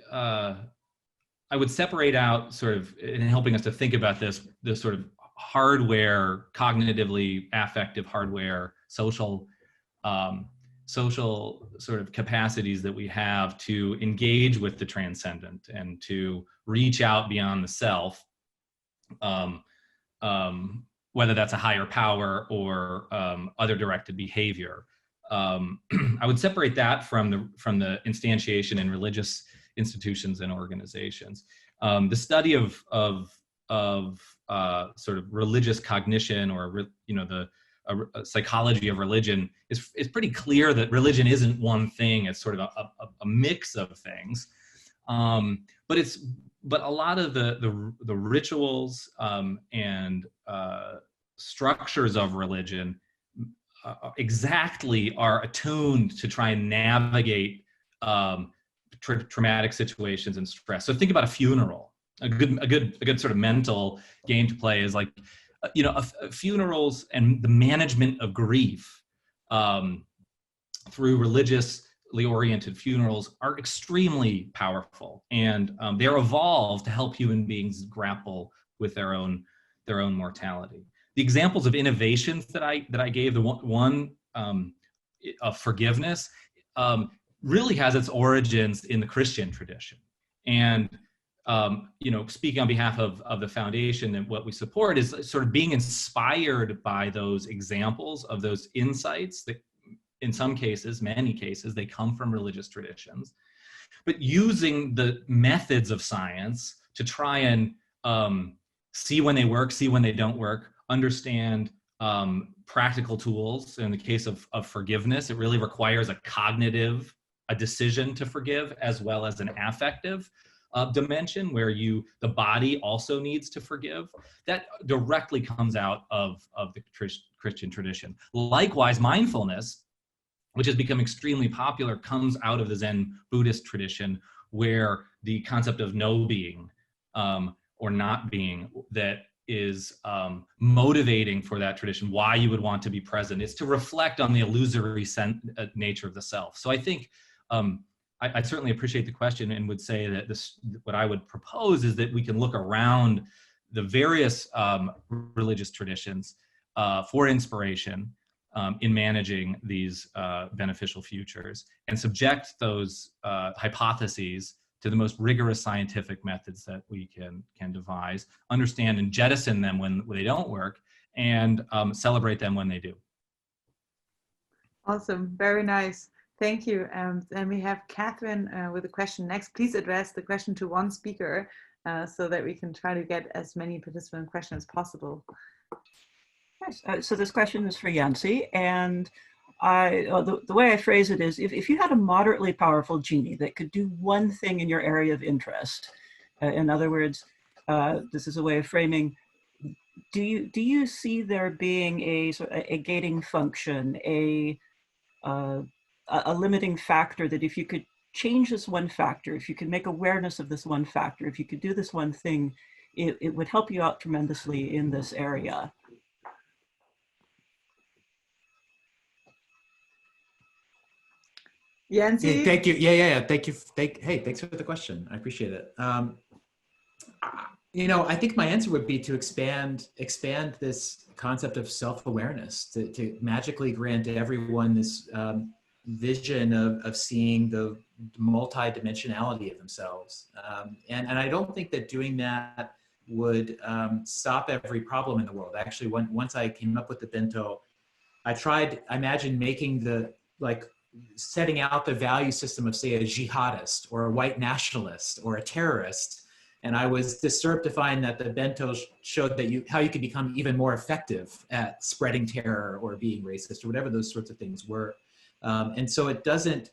separate out, sort of in helping us to think about this sort of hardware, cognitively affective hardware, social social sort of capacities that we have to engage with the transcendent and to reach out beyond the self, whether that's a higher power or other directed behavior. I would separate that from the instantiation in religious institutions and organizations. The study of sort of religious cognition, or the psychology of religion, is pretty clear that religion isn't one thing. It's sort of a mix of things, but a lot of the rituals and structures of religion exactly are attuned to try and navigate traumatic situations and stress. So think about a funeral. A good sort of mental game to play is like, funerals and the management of grief through religiously oriented funerals are extremely powerful, and they're evolved to help human beings grapple with their own mortality. The examples of innovations that I gave, the one of forgiveness, really has its origins in the Christian tradition. And speaking on behalf of the foundation, and what we support is sort of being inspired by those examples of those insights that, in some cases, many cases, they come from religious traditions, but using the methods of science to try and see when they work, see when they don't work, understand practical tools. In the case of forgiveness, it really requires a decision to forgive, as well as an affective dimension where the body also needs to forgive. That directly comes out of the Christian tradition. Likewise, mindfulness, which has become extremely popular, comes out of the Zen Buddhist tradition, where the concept of no being or not being that is motivating for that tradition, why you would want to be present, is to reflect on the illusory nature of the self. So I think I certainly appreciate the question, and would say that what I would propose is that we can look around the various religious traditions for inspiration in managing these beneficial futures, and subject those hypotheses to the most rigorous scientific methods that we can devise, understand and jettison them when they don't work, and celebrate them when they do. Awesome, very nice. Thank you. And we have Catherine with a question next. Please address the question to one speaker so that we can try to get as many participant questions as possible. Yes. So this question is for Yancey, and the way I phrase it is, if you had a moderately powerful genie that could do one thing in your area of interest, in other words, this is a way of framing, do you see there being a gating function, a limiting factor, that if you could change this one factor, if you could make awareness of this one factor, if you could do this one thing, it would help you out tremendously in this area? Yancey? Yeah, thank you. Yeah. Thank you. Hey, thanks for the question. I appreciate it. I think my answer would be to expand this concept of self-awareness, to magically grant everyone this vision of seeing the multi-dimensionality of themselves. And I don't think that doing that would stop every problem in the world. Actually, once I came up with the bento, I imagined making setting out the value system of, say, a jihadist or a white nationalist or a terrorist. And I was disturbed to find that the bento showed how you could become even more effective at spreading terror or being racist or whatever those sorts of things were. And so it doesn't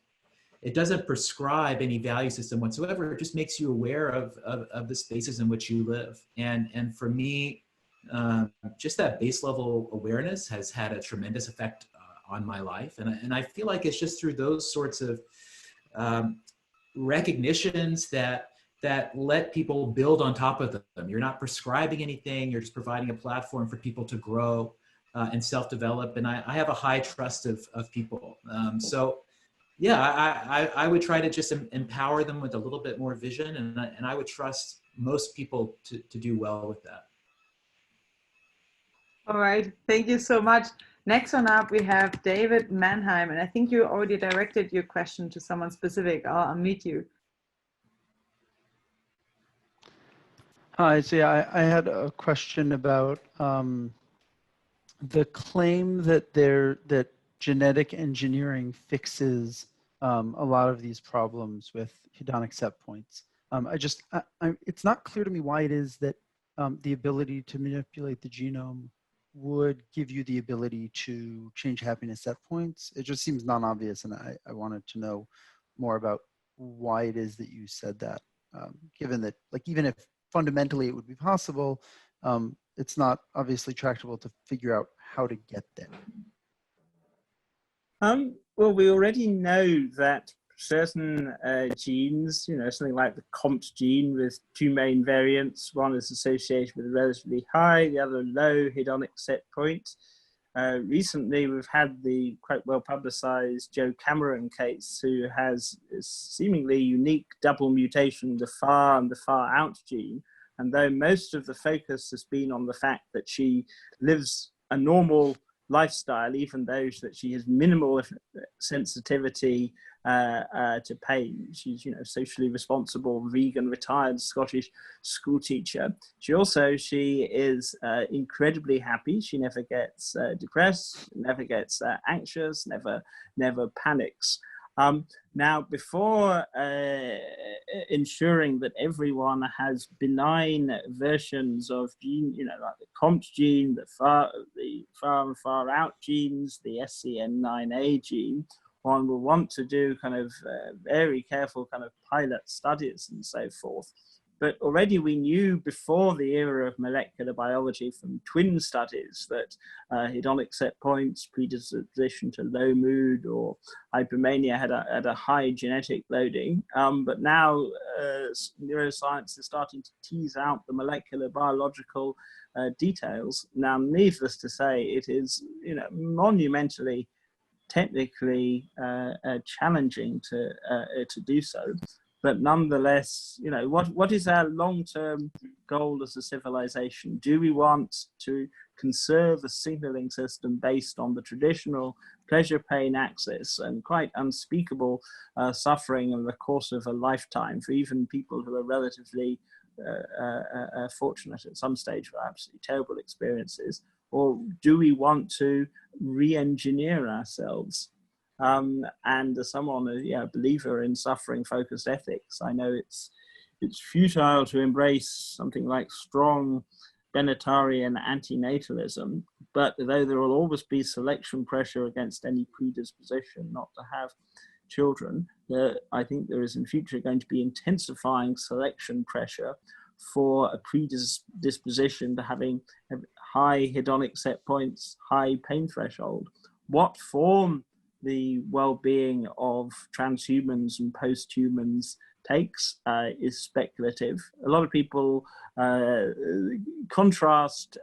prescribe any value system whatsoever. It just makes you aware of the spaces in which you live. And for me, just that base level awareness has had a tremendous effect on my life. And I feel like it's just through those sorts of recognitions that let people build on top of them. You're not prescribing anything, you're just providing a platform for people to grow and self-develop. And I have a high trust of people. So yeah, I would try to just empower them with a little bit more vision, and I would trust most people to do well with that. All right, thank you so much. Next one up, we have David Mannheim, and I think you already directed your question to someone specific. I'll unmute you. Hi, so yeah, I had a question about the claim that genetic engineering fixes a lot of these problems with hedonic set points. It's not clear to me why it is that the ability to manipulate the genome would give you the ability to change happiness set points. It just seems non-obvious, and I wanted to know more about why it is that you said that, given that, like, even if fundamentally it would be possible, it's not obviously tractable to figure out how to get there. Well, we already know that certain genes, something like the COMT gene with two main variants, one is associated with a relatively high, the other low hedonic set point. Recently, we've had the quite well publicized Joe Cameron case, who has a seemingly unique double mutation, the far and the far out gene. And though most of the focus has been on the fact that she lives a normal lifestyle, even though that she has minimal sensitivity to pain. She's, socially responsible, vegan, retired Scottish school teacher. She is incredibly happy. She never gets depressed, never gets anxious, never panics. Now, before ensuring that everyone has benign versions of gene, like the COMT gene, the far and far out genes, the SCN9A gene, one will want to do kind of very careful kind of pilot studies and so forth. But already we knew before the era of molecular biology from twin studies that hedonic set points, predisposition to low mood or hypomania had a high genetic loading. But now neuroscience is starting to tease out the molecular biological details. Now, needless to say, it is monumentally technically challenging to do so. But nonetheless, what is our long-term goal as a civilization? Do we want to conserve a signaling system based on the traditional pleasure-pain axis and quite unspeakable suffering in the course of a lifetime for even people who are relatively fortunate at some stage for absolutely terrible experiences? Or do we want to re-engineer ourselves? And as someone, a believer in suffering-focused ethics, I know it's futile to embrace something like strong Benatarian antinatalism, but though there will always be selection pressure against any predisposition not to have children, I think there is in future going to be intensifying selection pressure for a predisposition to having high hedonic set points, high pain threshold. What form the well-being of transhumans and post-humans takes is speculative. A lot of people contrast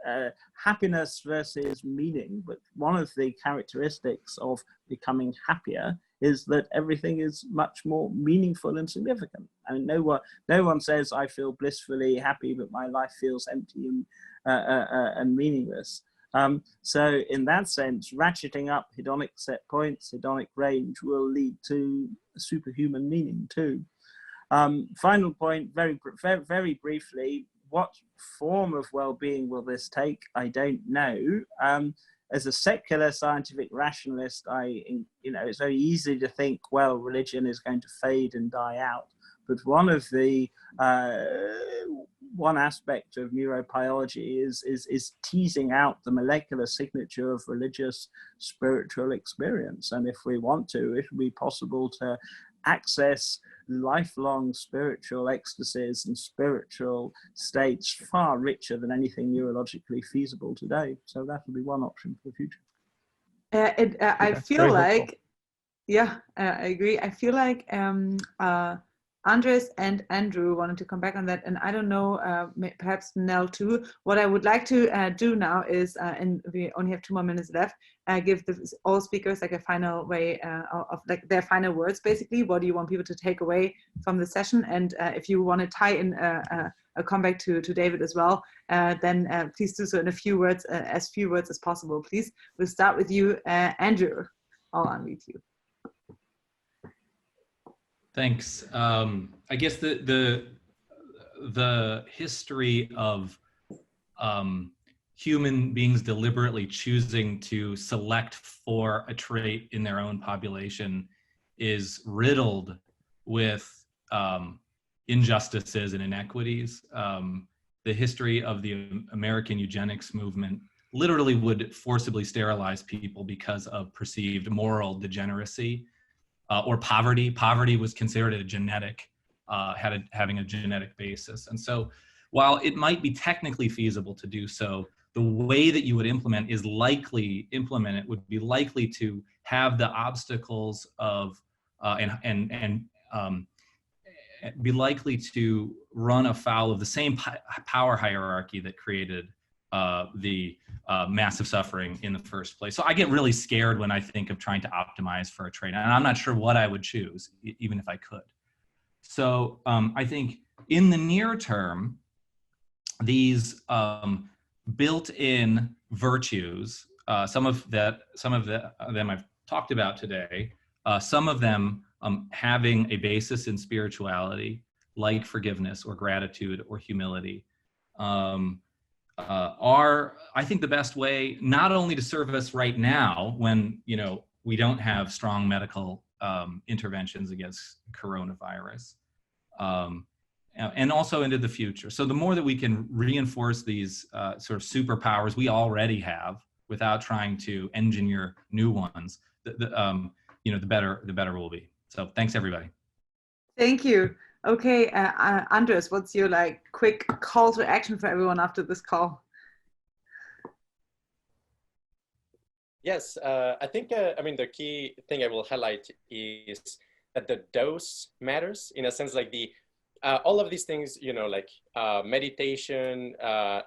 happiness versus meaning, but one of the characteristics of becoming happier is that everything is much more meaningful and significant. I mean, no one says I feel blissfully happy, but my life feels empty and meaningless. So in that sense, ratcheting up hedonic set points, hedonic range will lead to superhuman meaning too. Final point, very briefly, what form of well-being will this take? I don't know. As a secular scientific rationalist, it's very easy to think, well, religion is going to fade and die out. But one aspect of neurobiology is teasing out the molecular signature of religious spiritual experience. And if we want to, it will be possible to access lifelong spiritual ecstasies and spiritual states far richer than anything neurologically feasible today. So that will be one option for the future. I feel like, I agree. I feel like Andres and Andrew wanted to come back on that, and I don't know, perhaps Nell too. What I would like to do now is, and we only have 2 more minutes left, give all speakers like a final way of like their final words, basically. What do you want people to take away from the session? And if you want to tie in a comeback to David as well, then please do so in a few words, as few words as possible, please. We'll start with you, Andrew. I'll unmute you. Thanks. I guess the history of human beings deliberately choosing to select for a trait in their own population is riddled with injustices and inequities. The history of the American eugenics movement literally would forcibly sterilize people because of perceived moral degeneracy. Or poverty. Poverty was considered a genetic, having a genetic basis. And so while it might be technically feasible to do so, the way that you would implement it would be likely to have the obstacles of, be likely to run afoul of the same power hierarchy that created the massive suffering in the first place. So I get really scared when I think of trying to optimize for a trait, and I'm not sure what I would choose, even if I could. So I think in the near term, these built-in virtues, some of them I've talked about today, some of them having a basis in spirituality, like forgiveness or gratitude or humility, are, I think, the best way not only to serve us right now when we don't have strong medical interventions against coronavirus, and also into the future. So the more that we can reinforce these sort of superpowers we already have without trying to engineer new ones, the better we'll be. So thanks, everybody. Thank you. Okay, Andres, what's your quick call to action for everyone after this call? Yes, I think, the key thing I will highlight is that the dose matters, in a sense, like all of these things, meditation,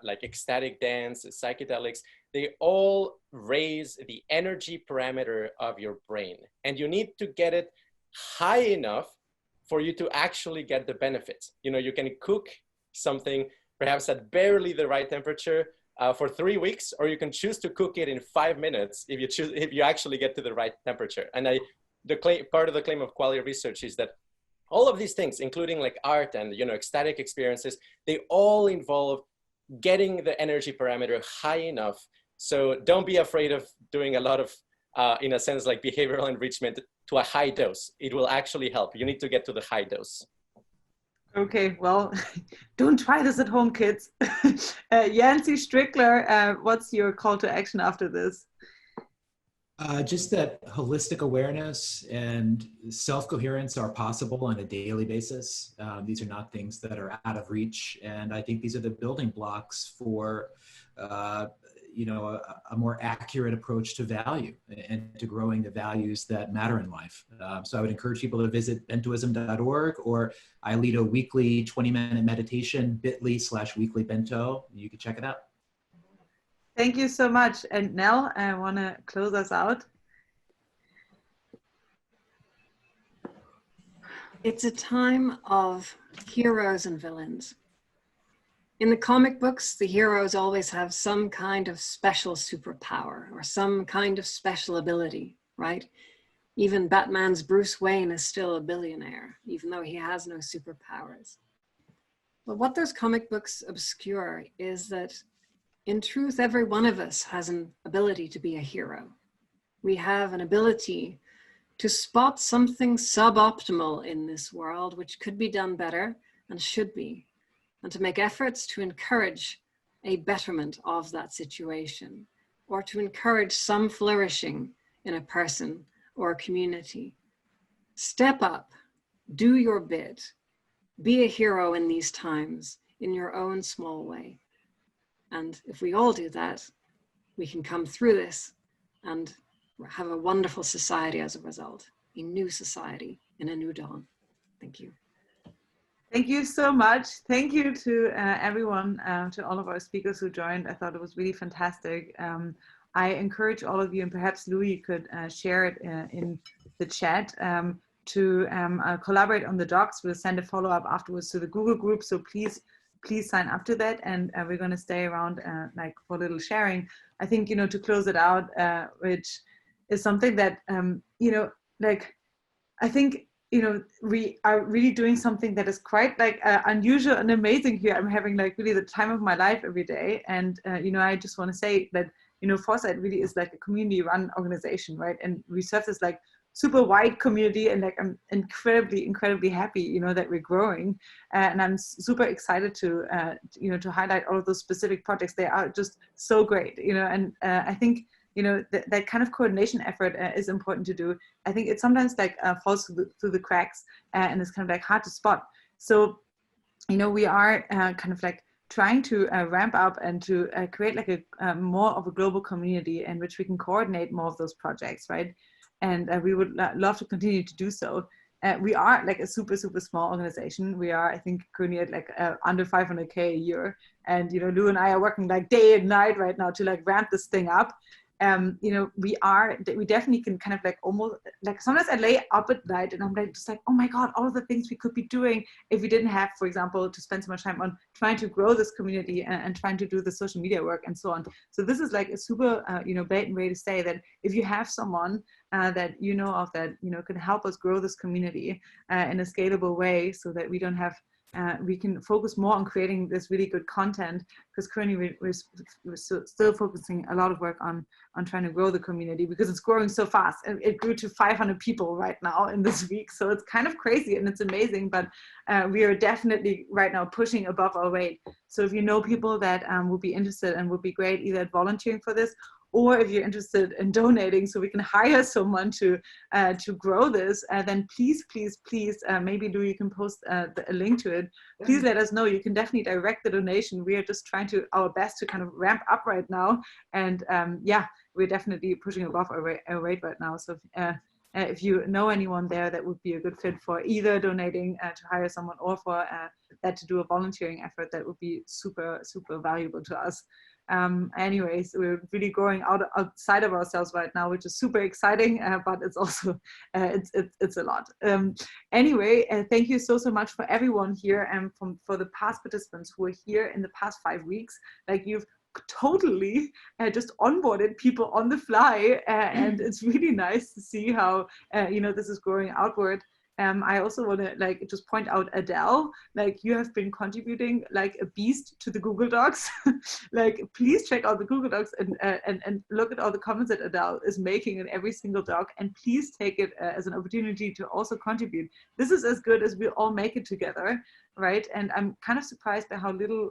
like ecstatic dance, psychedelics, they all raise the energy parameter of your brain. And you need to get it high enough for you to actually get the benefits. You can cook something perhaps at barely the right temperature for 3 weeks, or you can choose to cook it in 5 minutes if you actually get to the right temperature. And part of the claim of Qualia research is that all of these things, including like art and ecstatic experiences, they all involve getting the energy parameter high enough. So don't be afraid of doing a lot of, in a sense, like behavioral enrichment to a high dose. It will actually help. You need to get to the high dose. Okay, well, don't try this at home, kids. Yancey Strickler, what's your call to action after this? Just that holistic awareness and self-coherence are possible on a daily basis. These are not things that are out of reach. And I think these are the building blocks for a more accurate approach to value and to growing the values that matter in life. So I would encourage people to visit bentoism.org, or I lead a weekly 20-minute meditation, bit.ly/weeklybento. You can check it out. Thank you so much. And Nell, I want to close us out. It's a time of heroes and villains. In the comic books, the heroes always have some kind of special superpower or some kind of special ability, right? Even Batman's Bruce Wayne is still a billionaire, even though he has no superpowers. But what those comic books obscure is that in truth, every one of us has an ability to be a hero. We have an ability to spot something suboptimal in this world, which could be done better and should be, and to make efforts to encourage a betterment of that situation, or to encourage some flourishing in a person or a community. Step up, do your bit, be a hero in these times in your own small way. And if we all do that, we can come through this and have a wonderful society as a result, a new society in a new dawn. Thank you. Thank you so much. Thank you to everyone, to all of our speakers who joined. I thought it was really fantastic. I encourage all of you, and perhaps Louis could share it in the chat, to collaborate on the docs. We'll send a follow-up afterwards to the Google group, so please sign up to that, and we're going to stay around like for a little sharing. I think, you know, to close it out, which is something that, you know, like, I think, you know, we are really doing something that is quite like unusual and amazing here. I'm having like really the time of my life every day. And, you know, I just want to say that, you know, Foresight really is like a community run organization, right? And we serve this like super wide community, and like I'm incredibly happy, you know, that we're growing. And I'm super excited to, you know, to highlight all of those specific projects. They are just so great, you know, and I think, you know, that kind of coordination effort is important to do. I think it sometimes like falls through the cracks, and it's kind of like hard to spot. So, you know, we are kind of like trying to ramp up and to create like a more of a global community in which we can coordinate more of those projects, right? And we would love to continue to do so. We are like a super small organization. We are, I think, currently at like under 500K a year. And, you know, Lou and I are working like day and night right now to like ramp this thing up. You know, we definitely can kind of like almost like sometimes I lay up at night and I'm like just like, oh my God, all of the things we could be doing if we didn't have, for example, to spend so much time on trying to grow this community and trying to do the social media work and so on. So this is like a super, you know, blatant way to say that if you have someone that you know of that, you know, can help us grow this community in a scalable way so that we don't have we can focus more on creating this really good content, because currently we're still focusing a lot of work on trying to grow the community because it's growing so fast. It grew to 500 people right now in this week. So it's kind of crazy and it's amazing, but we are definitely right now pushing above our weight. So if you know people that would be interested and would be great either at volunteering for this, or if you're interested in donating so we can hire someone to grow this, then please, maybe Lou, you can post a link to it. Please let us know. You can definitely direct the donation. We are just trying our best to kind of ramp up right now. And yeah, we're definitely pushing above our weight right now. So if you know anyone there that would be a good fit for either donating to hire someone or for that to do a volunteering effort, that would be super valuable to us. Anyways, we're really growing outside of ourselves right now, which is super exciting, but it's also it's a lot. Anyway, thank you so much for everyone here, and for the past participants who were here in the past 5 weeks. Like, you've totally just onboarded people on the fly, and it's really nice to see how you know, this is growing outward. I also want to like just point out Adele, like you have been contributing like a beast to the Google Docs. Like, please check out the Google Docs and look at all the comments that Adele is making in every single doc, and please take it as an opportunity to also contribute. This is as good as we all make it together, right? And I'm kind of surprised by how little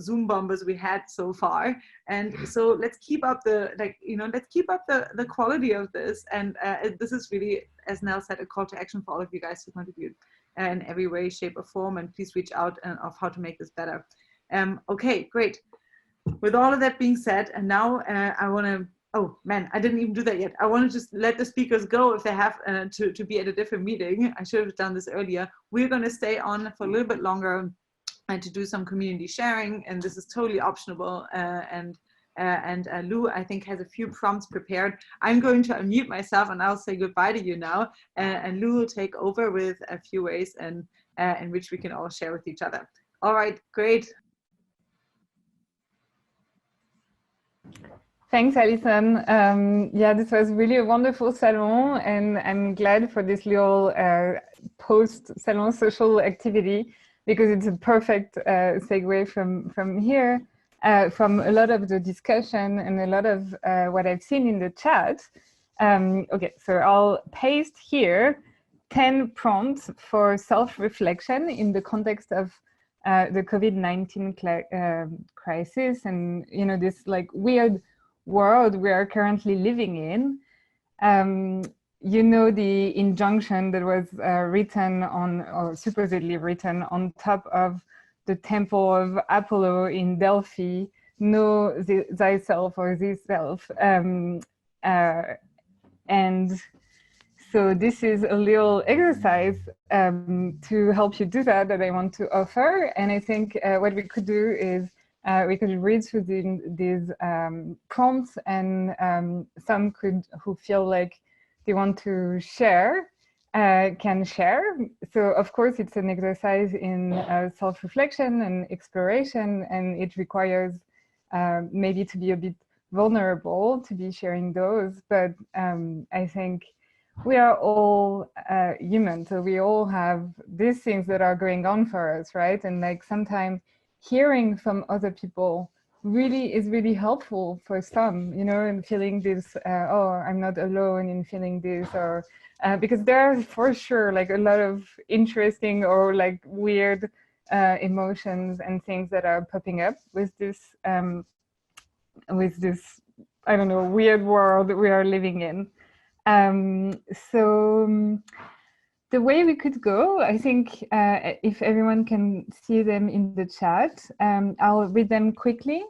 Zoom bombers we had so far. And so let's keep up the, like, you know, let's keep up the quality of this. And this is really, as Nell said, a call to action for all of you guys to contribute in every way, shape or form, and please reach out of how to make this better. Okay, great. With all of that being said, and now I want to, oh man, I didn't even do that yet. I want to just let the speakers go if they have to be at a different meeting. I should have done this earlier. We're going to stay on for a little bit longer and to do some community sharing, and this is totally optional. And Lou, I think, has a few prompts prepared. I'm going to unmute myself and I'll say goodbye to you now, and Lou will take over with a few ways in which we can all share with each other. All right, great. Thanks, Alison. Yeah, this was really a wonderful salon, and I'm glad for this little post-salon social activity, because it's a perfect segue from here, from a lot of the discussion and a lot of what I've seen in the chat. Okay, so I'll paste here 10 prompts for self-reflection in the context of the COVID-19 crisis, and, you know, this like weird world we are currently living in. You know, the injunction that was written on, or supposedly written on top of the temple of Apollo in Delphi, know thyself or thyself. And So this is a little exercise to help you do that I want to offer. And I think what we could do is we could read through these prompts, and some who feel like they want to share can share. So of course it's an exercise in self-reflection and exploration, and it requires maybe to be a bit vulnerable to be sharing those. But I think we are all human, so we all have these things that are going on for us, right? And like sometimes hearing from other people is really helpful for some, you know, and feeling this, oh, I'm not alone in feeling this, or because there are for sure like a lot of interesting or like weird emotions and things that are popping up with this, I don't know, weird world we are living in. So the way we could go, I think, if everyone can see them in the chat, I'll read them quickly.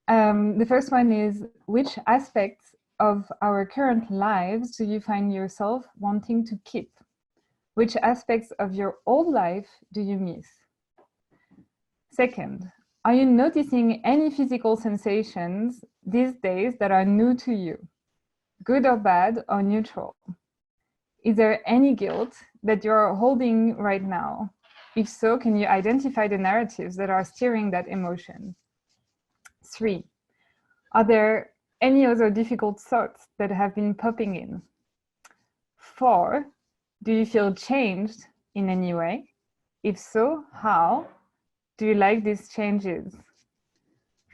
The first one is, which aspects of our current lives do you find yourself wanting to keep? Which aspects of your old life do you miss? Second, are you noticing any physical sensations these days that are new to you? Good or bad or neutral? Is there any guilt that you're holding right now? If so, can you identify the narratives that are steering that emotion? 3, are there any other difficult thoughts that have been popping in? 4, do you feel changed in any way? If so, how? Do you like these changes?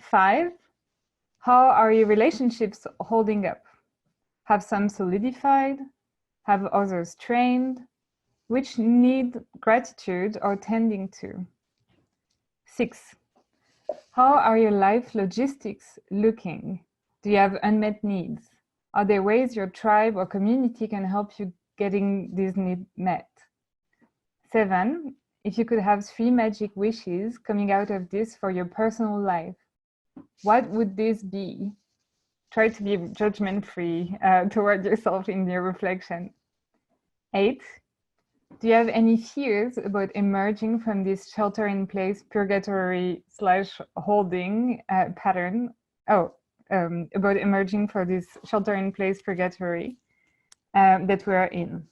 5, how are your relationships holding up? Have some solidified? Have others strained? Which need gratitude or tending to? 6, how are your life logistics looking? Do you have unmet needs? Are there ways your tribe or community can help you getting these needs met? 7, if you could have 3 magic wishes coming out of this for your personal life, what would this be? Try to be judgment-free toward yourself in your reflection. 8, do you have any fears about emerging from this shelter-in-place purgatory / holding pattern? About emerging from this shelter-in-place purgatory that we are in.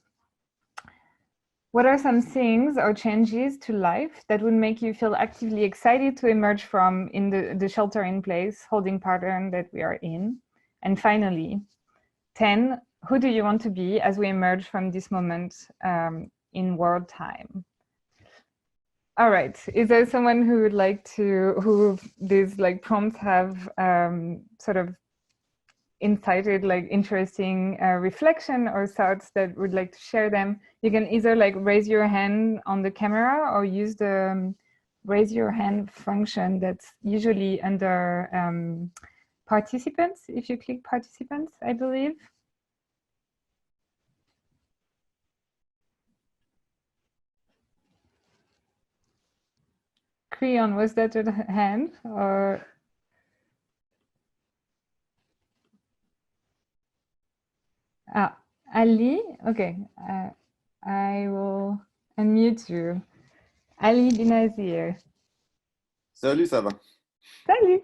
What are some things or changes to life that would make you feel actively excited to emerge from in the shelter-in-place holding pattern that we are in? And finally, 10, who do you want to be as we emerge from this moment in world time? All right, is there someone who would like to, who these like prompts have sort of incited like interesting reflection or thoughts that would like to share them? You can either like raise your hand on the camera or use the raise your hand function that's usually under participants, if you click participants, I believe. Creon, was that a hand or? Ah, Ali, okay. I will unmute you. Ali Binazir. Salut, ça va? Salut.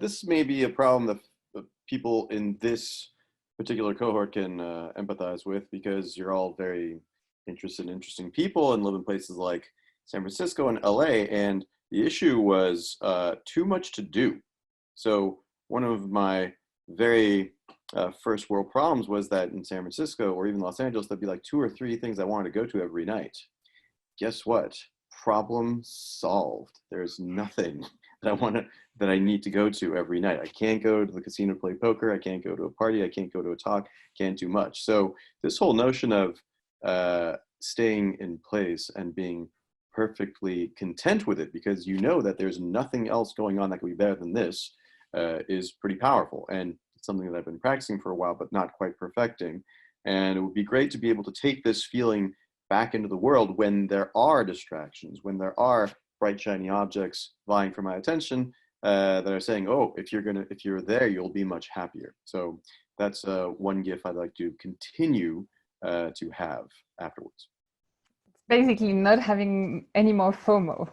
This may be a problem that people in this particular cohort can empathize with, because you're all very interested in interesting people and live in places like San Francisco and LA, and the issue was too much to do. So one of my very first world problems was that in San Francisco or even Los Angeles, there'd be like 2 or 3 things I wanted to go to every night. Guess what? Problem solved. There's nothing that I need to go to every night. I can't go to the casino to play poker. I can't go to a party. I can't go to a talk. Can't do much. So this whole notion of staying in place and being perfectly content with it, because you know that there's nothing else going on that could be better than this, is pretty powerful. And it's something that I've been practicing for a while, but not quite perfecting. And it would be great to be able to take this feeling back into the world when there are distractions, when there are bright, shiny objects vying for my attention that are saying, oh, if you're there, you'll be much happier. So that's one GIF I'd like to continue to have afterwards. Basically not having any more FOMO.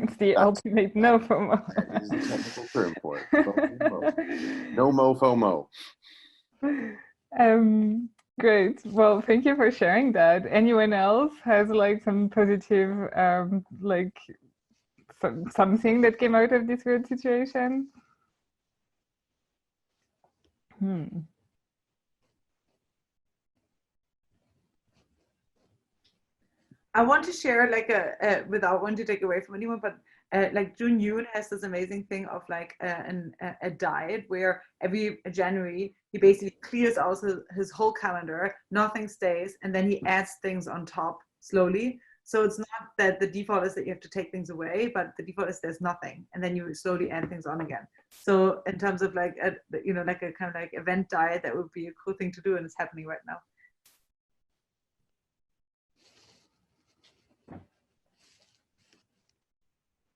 It's the ultimate no FOMO. That is the technical term for it. No mo FOMO. Great. Well, thank you for sharing that. Anyone else has like some positive, like something that came out of this weird situation? I want to share like without wanting to take away from anyone, but like Jun Yoon has this amazing thing of like a diet where every January he basically clears out his whole calendar, nothing stays, and then he adds things on top slowly. So it's not that the default is that you have to take things away, but the default is there's nothing, and then you slowly add things on again. So in terms of like like a kind of like event diet, that would be a cool thing to do, and it's happening right now.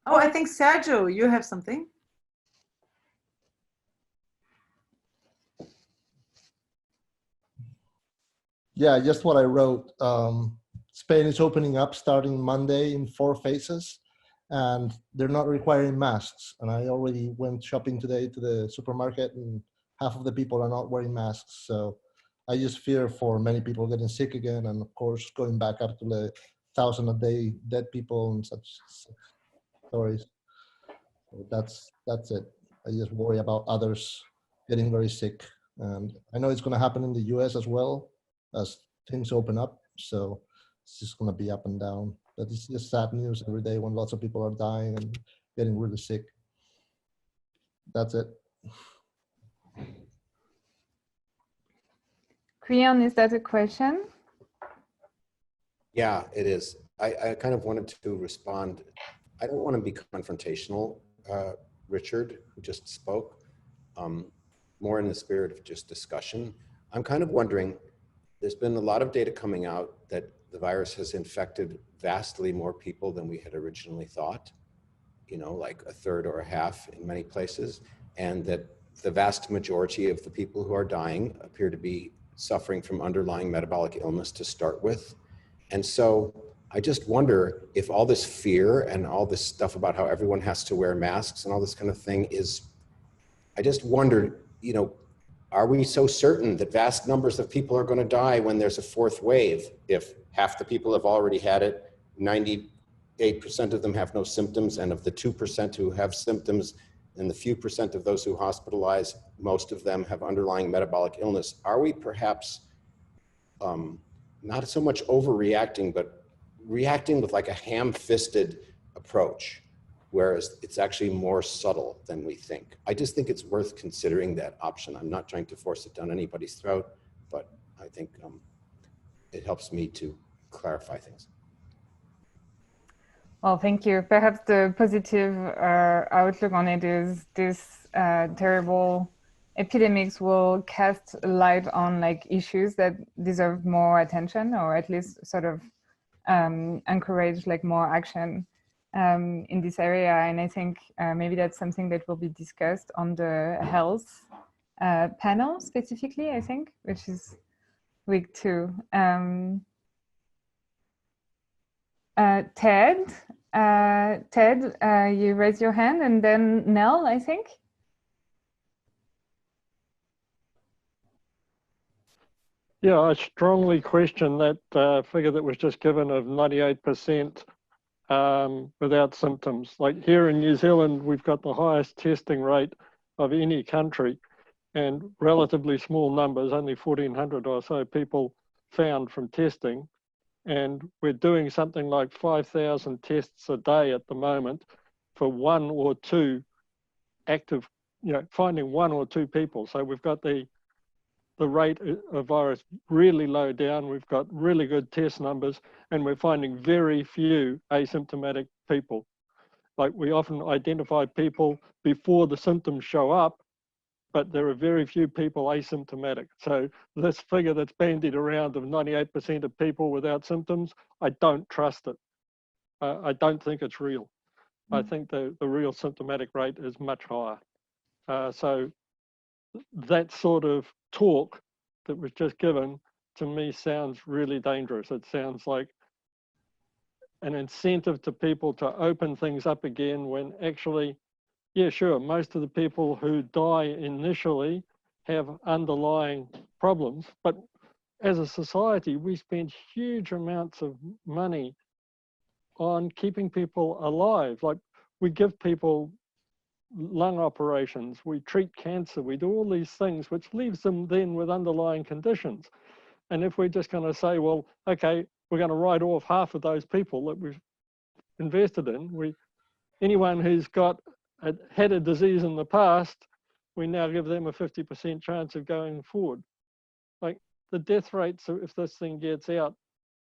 Oh, I think Sergio, you have something. Yeah, just what I wrote. Spain is opening up starting Monday in 4 phases, and they're not requiring masks. And I already went shopping today to the supermarket, and half of the people are not wearing masks. So I just fear for many people getting sick again, and of course going back up to the 1,000 a day dead people and such stories. So that's it. I just worry about others getting very sick, and I know it's going to happen in the US as well as things open up. So it's just going to be up and down. But it's just sad news every day when lots of people are dying and getting really sick. That's it. Creon, is that a question? Yeah, it is. I kind of wanted to respond. I don't want to be confrontational, Richard, who just spoke, more in the spirit of just discussion. I'm kind of wondering, there's been a lot of data coming out that the virus has infected vastly more people than we had originally thought, like a third or a half in many places, and that the vast majority of the people who are dying appear to be suffering from underlying metabolic illness to start with. And so I just wonder if all this fear and all this stuff about how everyone has to wear masks and all this kind of thing I just wondered, are we so certain that vast numbers of people are going to die when there's a fourth wave? If half the people have already had it, 98% of them have no symptoms, and of the 2% who have symptoms, and the few percent of those who hospitalize, most of them have underlying metabolic illness. Are we perhaps not so much overreacting, but reacting with like a ham-fisted approach, whereas it's actually more subtle than we think? I just think it's worth considering that option. I'm not trying to force it down anybody's throat, but I think it helps me to clarify things. Well, thank you. Perhaps the positive outlook on it is this terrible epidemics will cast light on like issues that deserve more attention, or at least sort of encourage like more action in this area. And I think maybe that's something that will be discussed on the health panel specifically, I think, which is week 2. Ted, you raise your hand, and then Nell, I think. Yeah, I strongly question that figure that was just given of 98% without symptoms. Like here in New Zealand, we've got the highest testing rate of any country, and relatively small numbers, only 1,400 or so people found from testing. And we're doing something like 5,000 tests a day at the moment for 1 or 2 active, finding 1 or 2 people. So we've got the rate of virus really low down. We've got really good test numbers, and we're finding very few asymptomatic people. Like we often identify people before the symptoms show up, but there are very few people asymptomatic. So this figure that's bandied around of 98% of people without symptoms, I don't trust it. I don't think it's real. I think the real symptomatic rate is much higher. So that sort of talk that was just given, to me, sounds really dangerous. It sounds like an incentive to people to open things up again, when actually, yeah, sure, most of the people who die initially have underlying problems, but as a society, we spend huge amounts of money on keeping people alive. Like, we give people lung operations, we treat cancer, we do all these things, which leaves them then with underlying conditions. And if we're just going to say, well, okay, we're going to write off half of those people that we've invested in, anyone who's had a disease in the past, we now give them a 50% chance of going forward. Like, the death rates, if this thing gets out,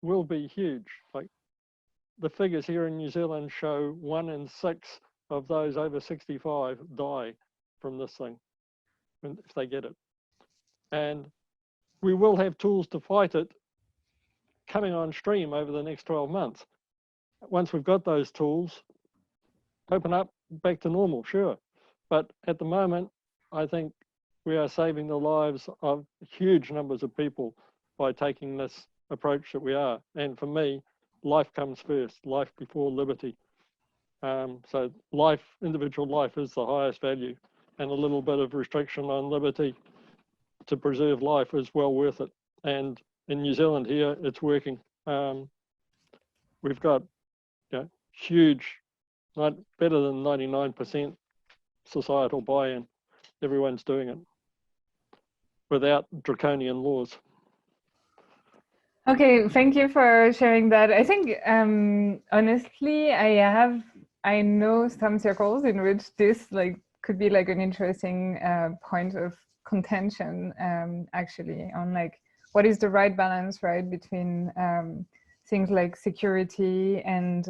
will be huge. Like, the figures here in New Zealand show 1 in 6 of those over 65 die from this thing, if they get it. And we will have tools to fight it coming on stream over the next 12 months. Once we've got those tools, open up back to normal, sure. But at the moment, I think we are saving the lives of huge numbers of people by taking this approach that we are. And for me, life comes first, life before liberty. So individual life is the highest value, and a little bit of restriction on liberty to preserve life is well worth it. And in New Zealand here, it's working. We've got huge, better than 99% societal buy-in. Everyone's doing it without draconian laws. Okay, thank you for sharing that. I think honestly, I know some circles in which this could be like an interesting point of contention, actually, on like what is the right balance, right, between things like security and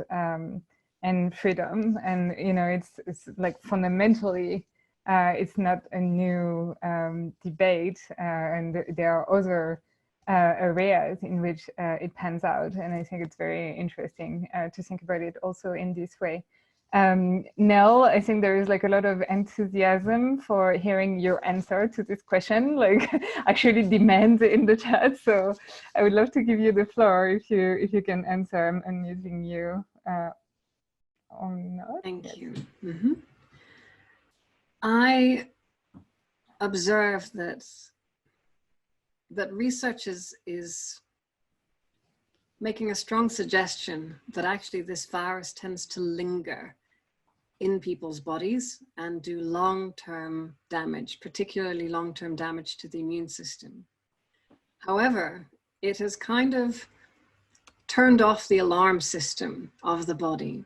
freedom. And it's like fundamentally it's not a new debate, and there are other areas in which it pans out, and I think it's very interesting to think about it also in this way. Nell, I think there is like a lot of enthusiasm for hearing your answer to this question, like actually demand in the chat. So I would love to give you the floor if you can answer. I'm unmuting you or not. Thank you. Mm-hmm. I observe that research is making a strong suggestion that actually this virus tends to linger in people's bodies and do long-term damage, particularly long-term damage to the immune system. However, it has kind of turned off the alarm system of the body.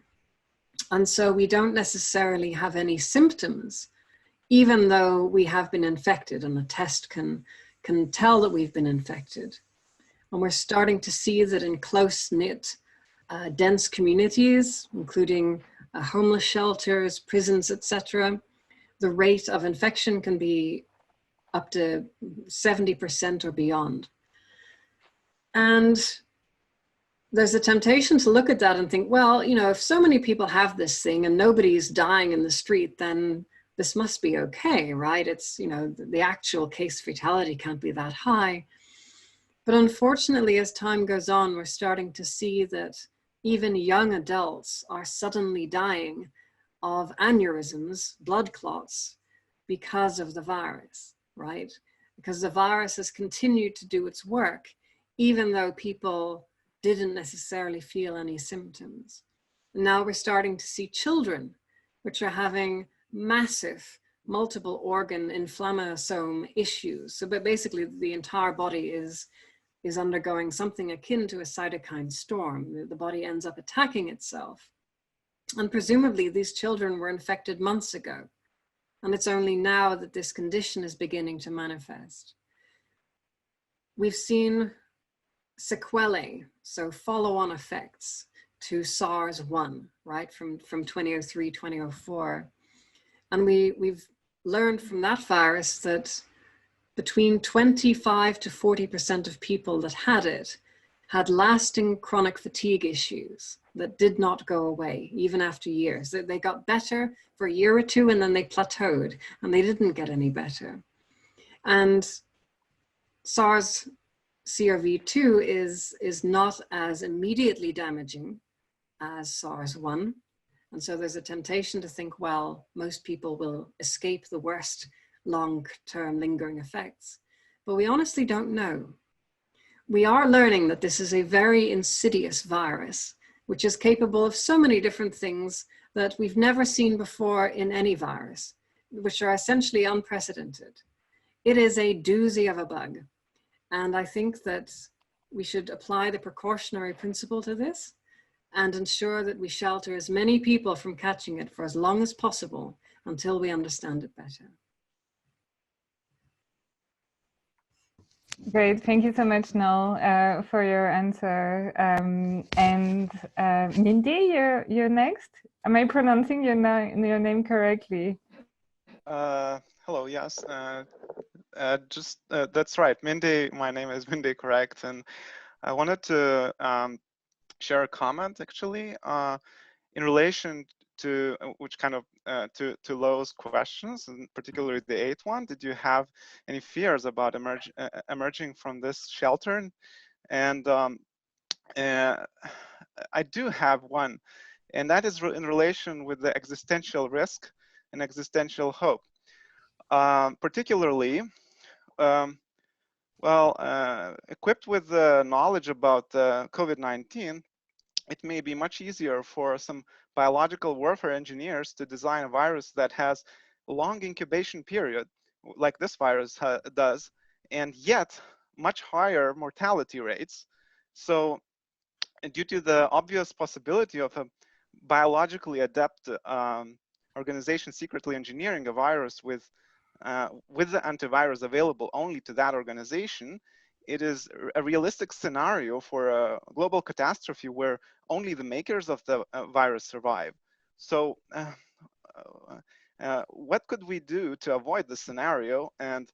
And so we don't necessarily have any symptoms, even though we have been infected, and a test can tell that we've been infected. And we're starting to see that in close-knit, dense communities, including homeless shelters, prisons, etc., the rate of infection can be up to 70% or beyond. And there's a temptation to look at that and think, well, if so many people have this thing and nobody's dying in the street, then this must be okay, right? It's, the actual case fatality can't be that high. But unfortunately, as time goes on, we're starting to see that even young adults are suddenly dying of aneurysms, blood clots, because of the virus, right? Because the virus has continued to do its work, even though people didn't necessarily feel any symptoms. And now we're starting to see children, which are having massive multiple organ inflammasome issues. So but basically the entire body is undergoing something akin to a cytokine storm. The body ends up attacking itself. And presumably these children were infected months ago. And it's only now that this condition is beginning to manifest. We've seen sequelae, so follow-on effects to SARS-1, right, from 2003, 2004. And we've learned from that virus that between 25 to 40% of people that had it had lasting chronic fatigue issues that did not go away, even after years. They got better for a year or two, and then they plateaued, and they didn't get any better. And SARS-CoV-2 is not as immediately damaging as SARS-1. And so there's a temptation to think, well, most people will escape the worst long-term lingering effects. But we honestly don't know. We are learning that this is a very insidious virus, which is capable of so many different things that we've never seen before in any virus, which are essentially unprecedented. It is a doozy of a bug. And I think that we should apply the precautionary principle to this and ensure that we shelter as many people from catching it for as long as possible until we understand it better. Great, thank you so much, Nell, for your answer. Mindy, you're next. Am I pronouncing your name correctly? Hello, yes. That's right, Mindy. My name is Mindy, correct. And I wanted to share a comment actually in relation to which kind of to Lo's questions, and particularly the 8th one. Did you have any fears about emerging from this shelter? And I do have one, and that is in relation with the existential risk and existential hope. Particularly, equipped with the knowledge about COVID-19, it may be much easier for some biological warfare engineers to design a virus that has a long incubation period, like this virus does, and yet much higher mortality rates. So due to the obvious possibility of a biologically adept organization secretly engineering a virus with the antivirus available only to that organization, it is a realistic scenario for a global catastrophe where only the makers of the virus survive. So what could we do to avoid this scenario? And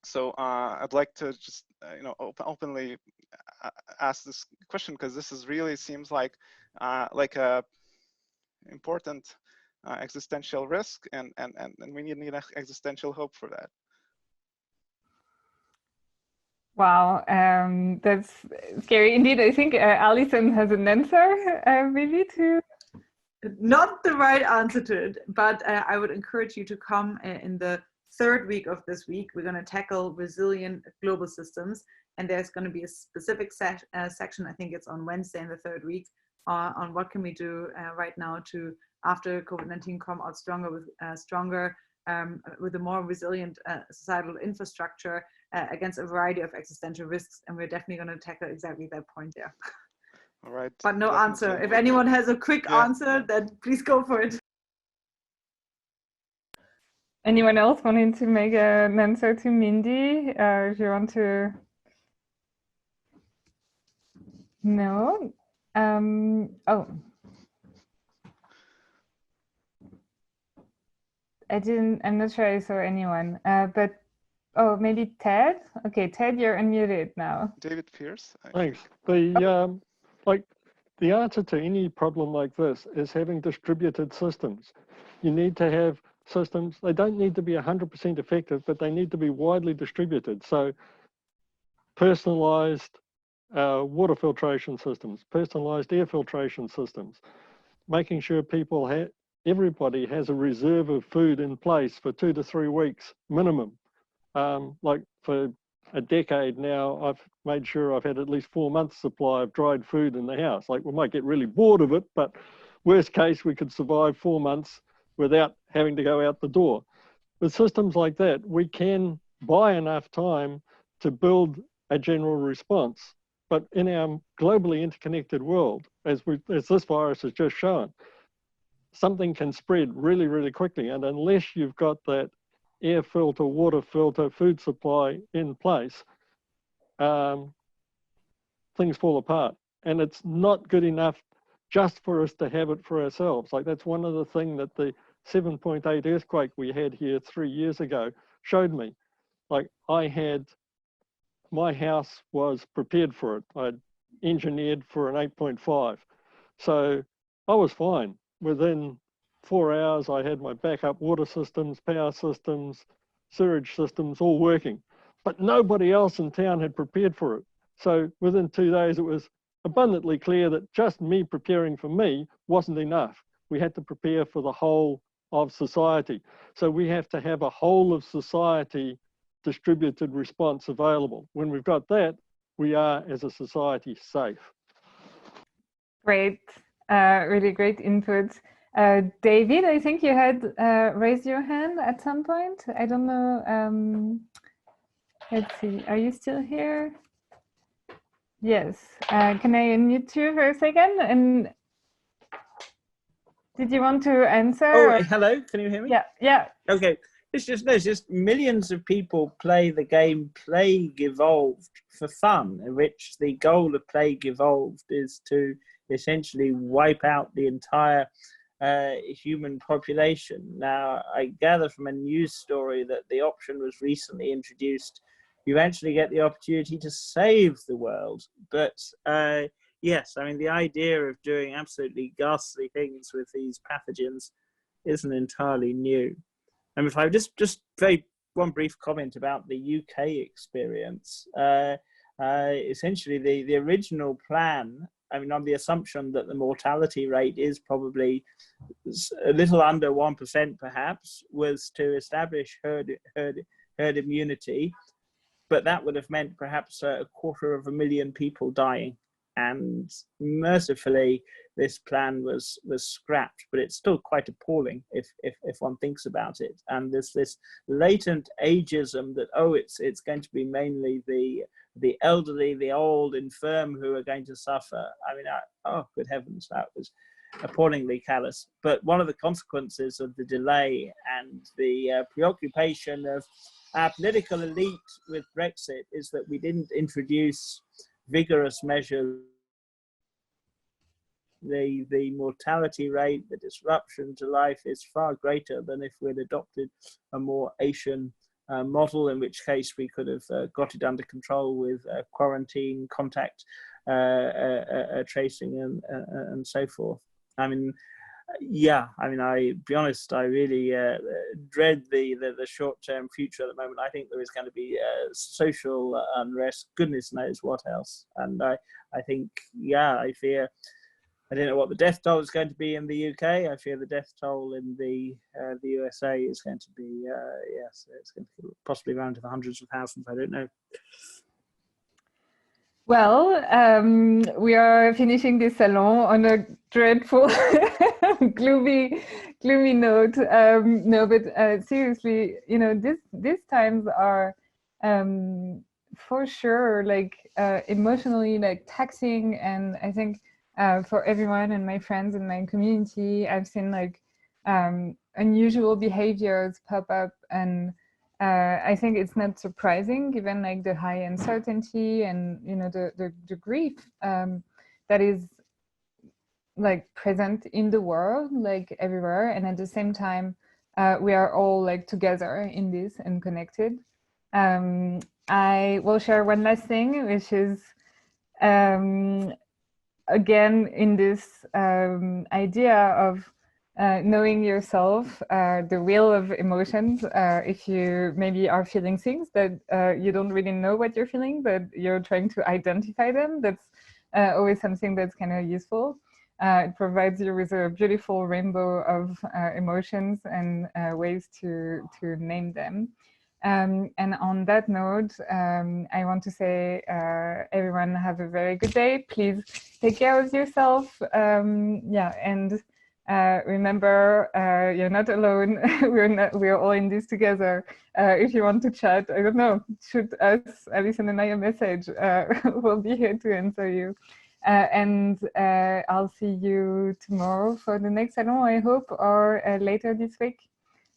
so I'd like to just openly ask this question, because this is really seems like a important existential risk, and we need existential hope for that. Wow, that's scary indeed. I think Alison has an answer, maybe to. Not the right answer to it, but I would encourage you to come in the 3rd week of this week. We're going to tackle resilient global systems, and there's going to be a specific section, I think it's on Wednesday in the 3rd week, on what can we do right now to, after COVID-19, come out stronger with a more resilient societal infrastructure against a variety of existential risks. And we're definitely going to tackle exactly that point there. All right. But no answer. If anyone has a quick answer, then please go for it. Anyone else wanting to make an answer to Mindy? If you want to. No. Oh. I'm not sure I saw anyone, but, oh, maybe Ted? Okay, Ted, you're unmuted now. David Pearce. Thanks. The answer to any problem like this is having distributed systems. You need to have systems, they don't need to be 100% effective, but they need to be widely distributed. So personalized water filtration systems, personalized air filtration systems, making sure everybody has a reserve of food in place for 2 to 3 weeks minimum. Like for a decade now, I've made sure I've had at least 4 months supply of dried food in the house. Like, we might get really bored of it, but worst case, we could survive 4 months without having to go out the door. With systems like that, we can buy enough time to build a general response. But in our globally interconnected world, as this virus has just shown, something can spread really, really quickly. And unless you've got that air filter, water filter, food supply in place, things fall apart. And it's not good enough just for us to have it for ourselves. Like, that's one of the things that the 7.8 earthquake we had here 3 years ago showed me. Like, my house was prepared for it. I'd engineered for an 8.5. So I was fine. Within 4 hours, I had my backup water systems, power systems, sewage systems all working. but nobody else in town had prepared for it. So within 2 days, it was abundantly clear that just me preparing for me wasn't enough. We had to prepare for the whole of society. So we have to have a whole of society distributed response available. When we've got that, we are, as a society, safe. Great, really great input. David, I think you had raised your hand at some point. I don't know. Let's see, are you still here? Yes. Can I unmute you for a second? And did you want to answer? Oh, hello. Can you hear me? Yeah. Yeah. Okay. It's just millions of people play the game Plague Evolved for fun, in which the goal of Plague Evolved is to essentially wipe out the entire human population. Now, I gather from a news story that the option was recently introduced. You actually get the opportunity to save the world. But yes, I mean, the idea of doing absolutely ghastly things with these pathogens isn't entirely new. And if I just one brief comment about the UK experience. Essentially, the original plan, I mean, on the assumption that the mortality rate is probably a little under 1%, perhaps, was to establish herd immunity, but that would have meant perhaps 250,000 people dying. And mercifully, this plan was scrapped, but it's still quite appalling if one thinks about it. And there's this latent ageism that, oh, it's going to be mainly the elderly, the old, infirm who are going to suffer. I mean, oh, good heavens, that was appallingly callous. But one of the consequences of the delay and the preoccupation of our political elite with Brexit is that we didn't introduce vigorous measures. The mortality rate, the disruption to life is far greater than if we'd adopted a more Asian model, in which case we could have got it under control with quarantine, contact tracing, and so forth. I mean, yeah, I mean, I be honest, I really dread the short-term future at the moment. I think there is going to be social unrest, goodness knows what else. And I think, yeah, I fear, I don't know what the death toll is going to be in the UK. I fear the death toll in the USA is going to be, yes, it's going to be possibly around to the hundreds of thousands. I don't know. Well, we are finishing this salon on a dreadful, gloomy note. No, but seriously, you know, these times are for sure like emotionally like taxing, and I think for everyone and my friends and my community, I've seen like unusual behaviors pop up, and I think it's not surprising given like the high uncertainty and, you know, the grief that is like present in the world, like everywhere. And at the same time, we are all like together in this and connected. I will share one last thing, which is again, in this idea of knowing yourself, the wheel of emotions, if you maybe are feeling things that you don't really know what you're feeling, but you're trying to identify them, that's always something that's kind of useful. It provides you with a beautiful rainbow of emotions and ways to name them. And on that note, I want to say, everyone have a very good day. Please take care of yourself. Yeah, and remember, you're not alone. We're all in this together. If you want to chat, I don't know, shoot us, Alison and I, a message. We'll be here to answer you. And I'll see you tomorrow for the next salon, I hope, or later this week.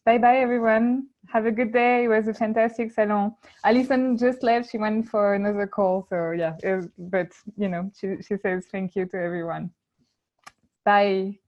Bye-bye, everyone. Have a good day. It was a fantastic salon. Alison just left. She went for another call. So yeah, but you know, she says thank you to everyone. Bye.